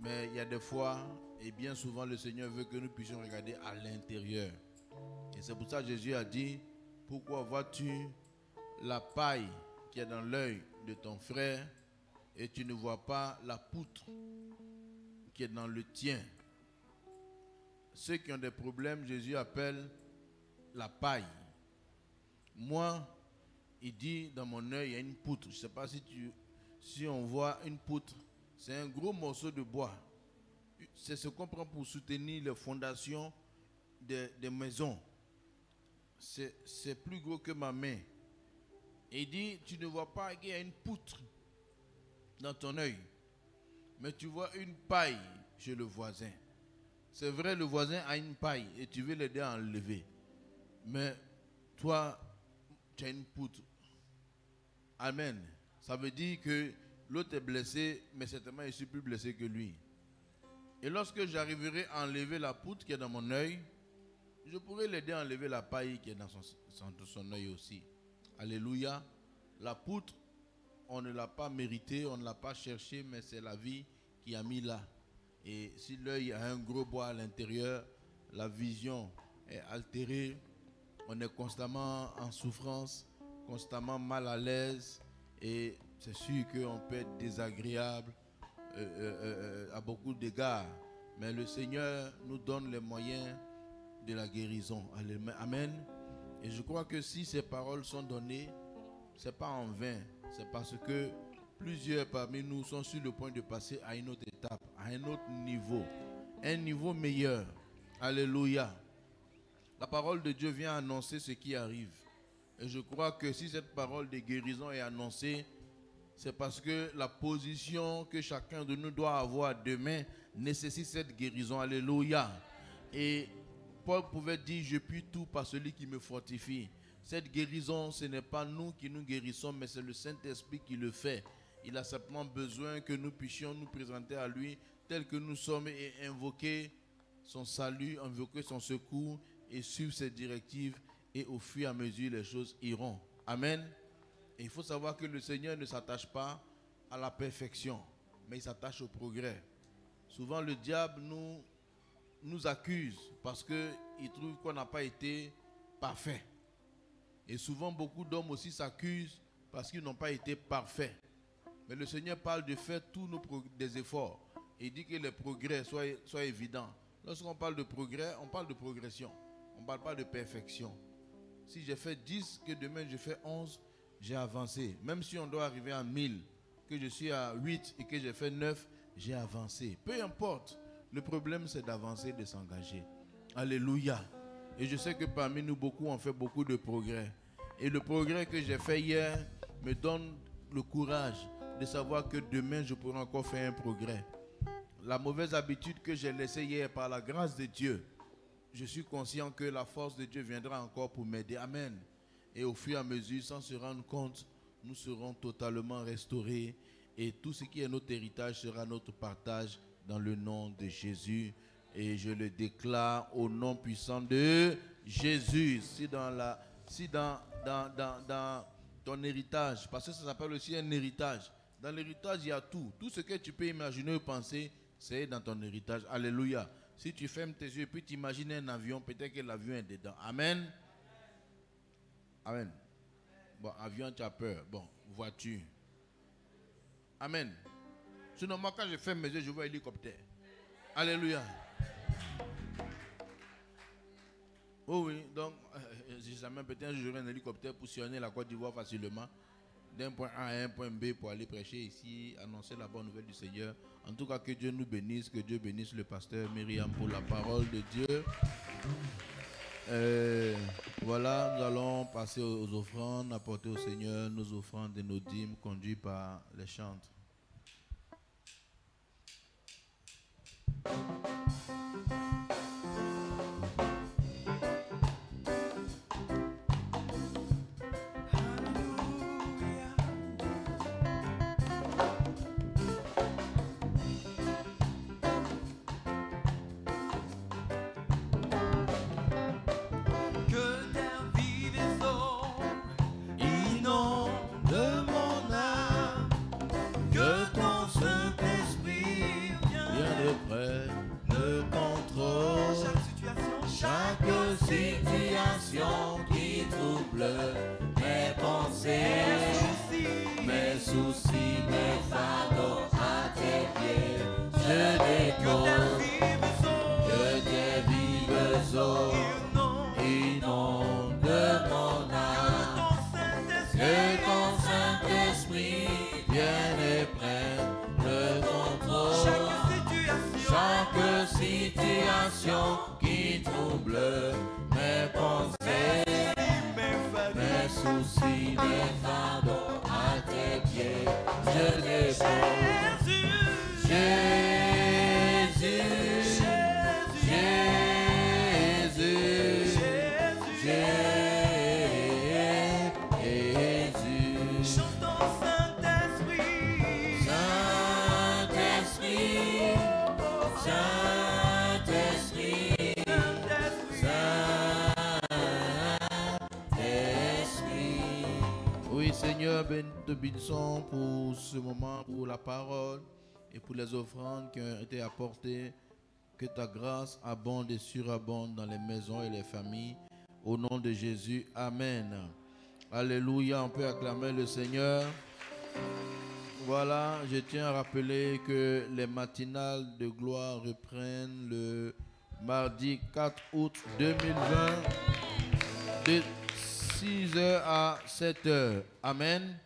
Mais il y a des fois, et bien souvent, le Seigneur veut que nous puissions regarder à l'intérieur. Et c'est pour ça que Jésus a dit, pourquoi vois-tu la paille qui est dans l'œil de ton frère et tu ne vois pas la poutre qui est dans le tien? Ceux qui ont des problèmes, Jésus appelle la paille. Moi, il dit, dans mon œil, il y a une poutre. Je ne sais pas si si on voit une poutre, c'est un gros morceau de bois. C'est ce qu'on prend pour soutenir les fondations des maisons. C'est plus gros que ma main. Et il dit, tu ne vois pas qu'il y a une poutre dans ton œil, mais tu vois une paille chez le voisin. C'est vrai, le voisin a une paille et tu veux l'aider à enlever. Mais toi, tu as une poutre. Amen. Ça veut dire que l'autre est blessé, mais certainement je suis plus blessé que lui. Et lorsque j'arriverai à enlever la poutre qui est dans mon œil, je pourrai l'aider à enlever la paille qui est dans son œil aussi. Alléluia. La poutre, on ne l'a pas méritée, on ne l'a pas cherchée, mais c'est la vie qui a mis là. Et si l'œil a un gros bois à l'intérieur, la vision est altérée, on est constamment en souffrance, constamment mal à l'aise, et c'est sûr qu'on peut être désagréable à beaucoup d'égards. Mais le Seigneur nous donne les moyens de la guérison. Amen. Et je crois que si ces paroles sont données, ce n'est pas en vain. C'est parce que plusieurs parmi nous sont sur le point de passer à une autre étape, à un autre niveau, un niveau meilleur. Alléluia. La parole de Dieu vient annoncer ce qui arrive. Et je crois que si cette parole de guérison est annoncée, c'est parce que la position que chacun de nous doit avoir demain nécessite cette guérison. Alléluia. Et Paul pouvait dire, je puis tout par celui qui me fortifie. Cette guérison, ce n'est pas nous qui nous guérissons, mais c'est le Saint-Esprit qui le fait. Il a simplement besoin que nous puissions nous présenter à lui tel que nous sommes et invoquer son salut, invoquer son secours et suivre ses directives, et au fur et à mesure les choses iront. Amen. Et il faut savoir que le Seigneur ne s'attache pas à la perfection, mais il s'attache au progrès. Souvent le diable nous accuse parce qu'il trouve qu'on n'a pas été parfait. Et souvent beaucoup d'hommes aussi s'accusent parce qu'ils n'ont pas été parfaits. Mais le Seigneur parle de faire tous des efforts. Et il dit que les progrès soient évidents. Lorsqu'on parle de progrès, on parle de progression. On ne parle pas de perfection. Si j'ai fait 10, que demain je fais 11, j'ai avancé. Même si on doit arriver à 1000, que je suis à 8 et que j'ai fait 9, j'ai avancé. Peu importe. Le problème, c'est d'avancer, de s'engager. Alléluia. Et je sais que parmi nous, beaucoup ont fait beaucoup de progrès. Et le progrès que j'ai fait hier me donne le courage de savoir que demain, je pourrai encore faire un progrès. La mauvaise habitude que j'ai laissée hier par la grâce de Dieu, je suis conscient que la force de Dieu viendra encore pour m'aider. Amen. Et au fur et à mesure, sans se rendre compte, nous serons totalement restaurés. Et tout ce qui est notre héritage sera notre partage dans le nom de Jésus. Et je le déclare au nom puissant de Jésus. Si dans ton héritage, parce que ça s'appelle aussi un héritage. Dans l'héritage, il y a tout. Tout ce que tu peux imaginer ou penser, c'est dans ton héritage. Alléluia. Si tu fermes tes yeux et puis tu imagines un avion, peut-être que l'avion est dedans. Amen. Amen. Bon, avion, tu as peur. Bon, voiture. Amen. Sinon, moi, quand je ferme mes yeux, je vois un hélicoptère. Alléluia. Oh oui, donc, si jamais peut-être j'aurai un hélicoptère pour sillonner la Côte d'Ivoire facilement, d'un point A à un point B pour aller prêcher ici, annoncer la bonne nouvelle du Seigneur. En tout cas, que Dieu nous bénisse, que Dieu bénisse le pasteur Myriam pour la parole de Dieu. Voilà, nous allons passer aux offrandes, apporter au Seigneur nos offrandes et nos dîmes conduits par les chantres. Seigneur, te bénissons pour ce moment, pour la parole et pour les offrandes qui ont été apportées. Que ta grâce abonde et surabonde dans les maisons et les familles. Au nom de Jésus, Amen. Alléluia, on peut acclamer le Seigneur. Voilà, je tiens à rappeler que les matinales de gloire reprennent le mardi 4 août 2020 de 6h à 7h. Amen.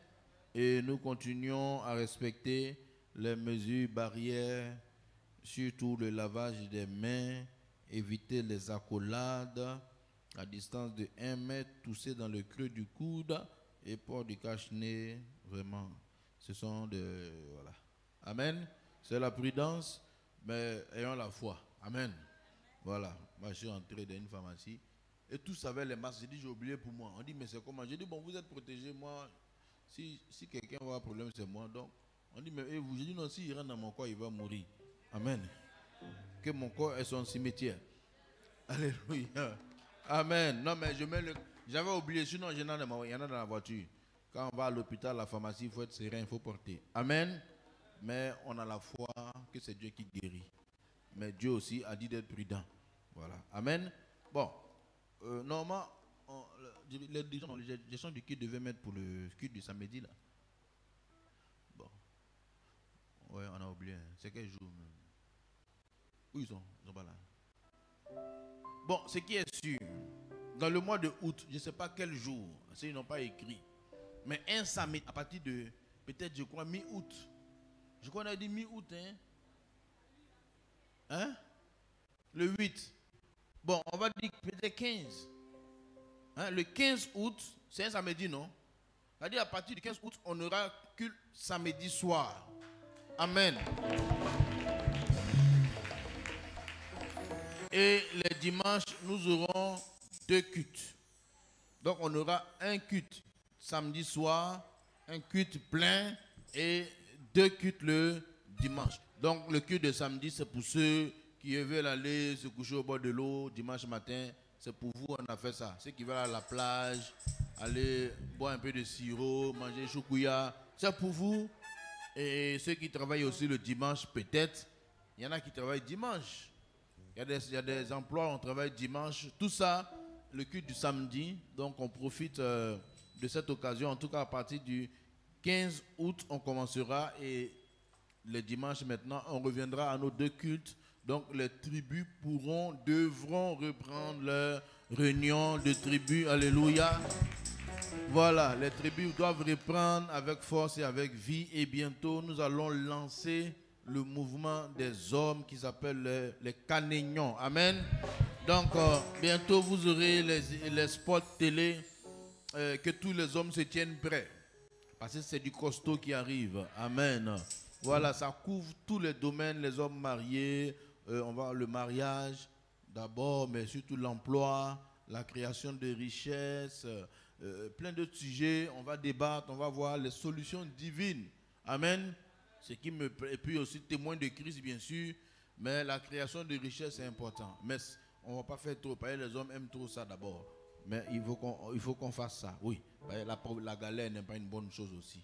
Et nous continuons à respecter les mesures barrières, surtout le lavage des mains, éviter les accolades, à distance de 1 mètre, tousser dans le creux du coude et port du cache-nez. Vraiment, ce sont de... Voilà. Amen. C'est la prudence, mais ayons la foi. Amen. Voilà. Moi, je suis entré dans une pharmacie. Et tous savaient les masques. J'ai dit, j'ai oublié pour moi. On dit, mais c'est comment? J'ai dit, bon, vous êtes protégés. Moi, si quelqu'un va avoir un problème, c'est moi. Donc, on dit, mais et vous? J'ai dit, non, s'il rentre dans mon corps, il va mourir. Amen. Que mon corps est son cimetière. Alléluia. Amen. Non, mais je mets le... J'avais oublié, sinon, il y en a dans la voiture. Quand on va à l'hôpital, à la pharmacie, il faut être serein, il faut porter. Amen. Mais on a la foi que c'est Dieu qui guérit. Mais Dieu aussi a dit d'être prudent. Voilà. Amen. Bon. Normalement, les gestions du culte devaient mettre pour le culte du samedi là. Bon. Ouais, on a oublié. C'est quel jour? Où ils sont? Ils sont pas là. Bon, ce qui est sûr, dans le mois de août, je ne sais pas quel jour, s'ils n'ont pas écrit, mais un samedi, à partir de, peut-être, je crois, mi-août. Je crois qu'on a dit mi-août, hein? Hein? Le 8. Bon, on va dire peut-être 15. Hein? Le 15 août, c'est un samedi, non? C'est-à-dire à partir du 15 août, on aura culte samedi soir. Amen. Et les dimanches, nous aurons 2 cultes. Donc on aura un culte samedi soir, un culte plein et 2 cultes le dimanche. Donc le culte de samedi, c'est pour ceux qui veulent aller se coucher au bord de l'eau dimanche matin. C'est pour vous, on a fait ça. Ceux qui veulent aller à la plage, aller boire un peu de sirop, manger choukouya, c'est pour vous. Et ceux qui travaillent aussi le dimanche, peut-être, il y en a qui travaillent dimanche. Il y a des emplois, on travaille dimanche. Tout ça, le culte du samedi. Donc on profite de cette occasion. En tout cas, à partir du 15 août, on commencera. Et le dimanche maintenant, on reviendra à nos 2 cultes. Donc les tribus devront reprendre leur réunion de tribus. Alléluia. Voilà, les tribus doivent reprendre avec force et avec vie. Et bientôt, nous allons lancer le mouvement des hommes qui s'appelle les Canégnons. Amen. Donc, bientôt, vous aurez les spots télé que tous les hommes se tiennent prêts. Parce que c'est du costaud qui arrive. Amen. Voilà, ça couvre tous les domaines, les hommes mariés, on va le mariage d'abord, mais surtout l'emploi, la création de richesses, plein d'autres sujets. On va débattre, on va voir les solutions divines. Amen. Ce qui me plaît, et puis aussi témoin de Christ, bien sûr, mais la création de richesses, c'est important. Mais on ne va pas faire trop, parce que les hommes aiment trop ça d'abord. Mais il faut qu'on fasse ça, oui. La galère n'est pas une bonne chose aussi.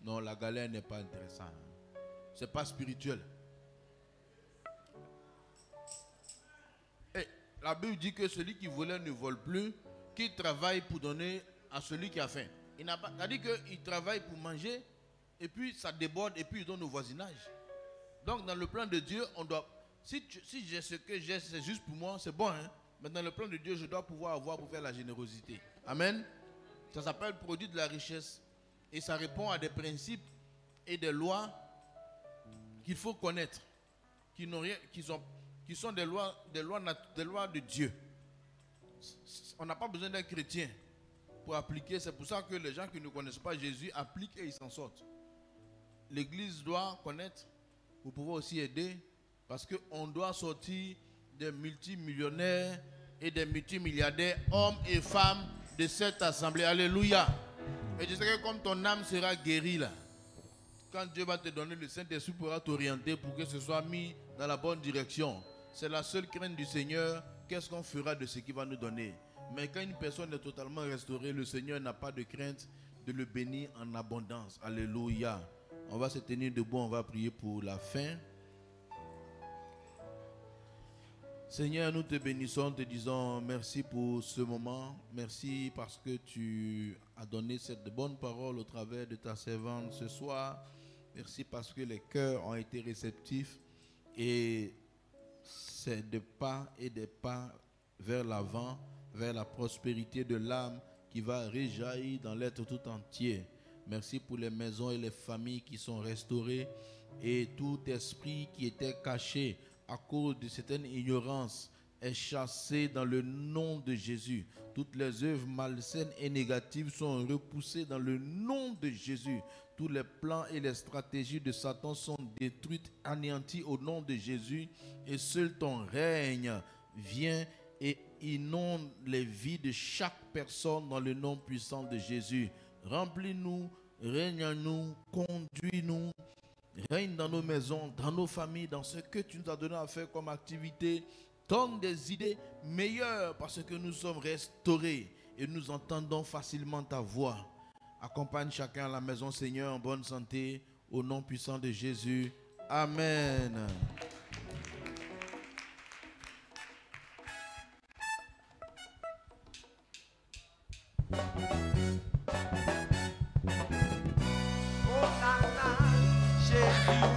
Non, la galère n'est pas intéressante. Ce n'est pas spirituel. Et la Bible dit que celui qui volait ne vole plus, qu'il travaille pour donner à celui qui a faim. Il n'a pas, c'est-à-dire qu'il travaille pour manger, et puis ça déborde, et puis il donne au voisinage. Donc dans le plan de Dieu, on doit... Si j'ai ce que j'ai, c'est juste pour moi, c'est bon. Hein? Mais dans le plan de Dieu, je dois pouvoir avoir pour faire la générosité. Amen. Ça s'appelle produit de la richesse. Et ça répond à des principes et des lois qu'il faut connaître. Qui sont des lois de Dieu. On n'a pas besoin d'être chrétien pour appliquer. C'est pour ça que les gens qui ne connaissent pas Jésus appliquent et ils s'en sortent. l'église doit connaître. Vous pouvez aussi aider parce qu'on doit sortir des multimillionnaires et des multimilliardaires, hommes et femmes de cette assemblée. Alléluia. Et je sais que comme ton âme sera guérie là, quand Dieu va te donner, le Saint-Esprit pourra t'orienter pour que ce soit mis dans la bonne direction. C'est la seule crainte du Seigneur. Qu'est-ce qu'on fera de ce qu'il va nous donner? Mais quand une personne est totalement restaurée, le Seigneur n'a pas de crainte de le bénir en abondance. Alléluia. On va se tenir debout, on va prier pour la fin. Seigneur, nous te bénissons, te disons merci pour ce moment. Merci parce que tu as donné cette bonne parole au travers de ta servante ce soir. Merci parce que les cœurs ont été réceptifs et c'est des pas et des pas vers l'avant, vers la prospérité de l'âme qui va réjaillir dans l'être tout entier. Merci pour les maisons et les familles qui sont restaurées et tout esprit qui était caché à cause de certaine ignorance est chassé dans le nom de Jésus. Toutes les œuvres malsaines et négatives sont repoussées dans le nom de Jésus. Tous les plans et les stratégies de Satan sont détruites, anéantis au nom de Jésus. Et seul ton règne vient et inonde les vies de chaque personne dans le nom puissant de Jésus. Remplis-nous, règne en nous, conduis-nous, règne dans nos maisons, dans nos familles, dans ce que tu nous as donné à faire comme activité. Donne des idées meilleures parce que nous sommes restaurés et nous entendons facilement ta voix. Accompagne chacun à la maison, Seigneur, en bonne santé, au nom puissant de Jésus. Amen. Oh là là, Jésus.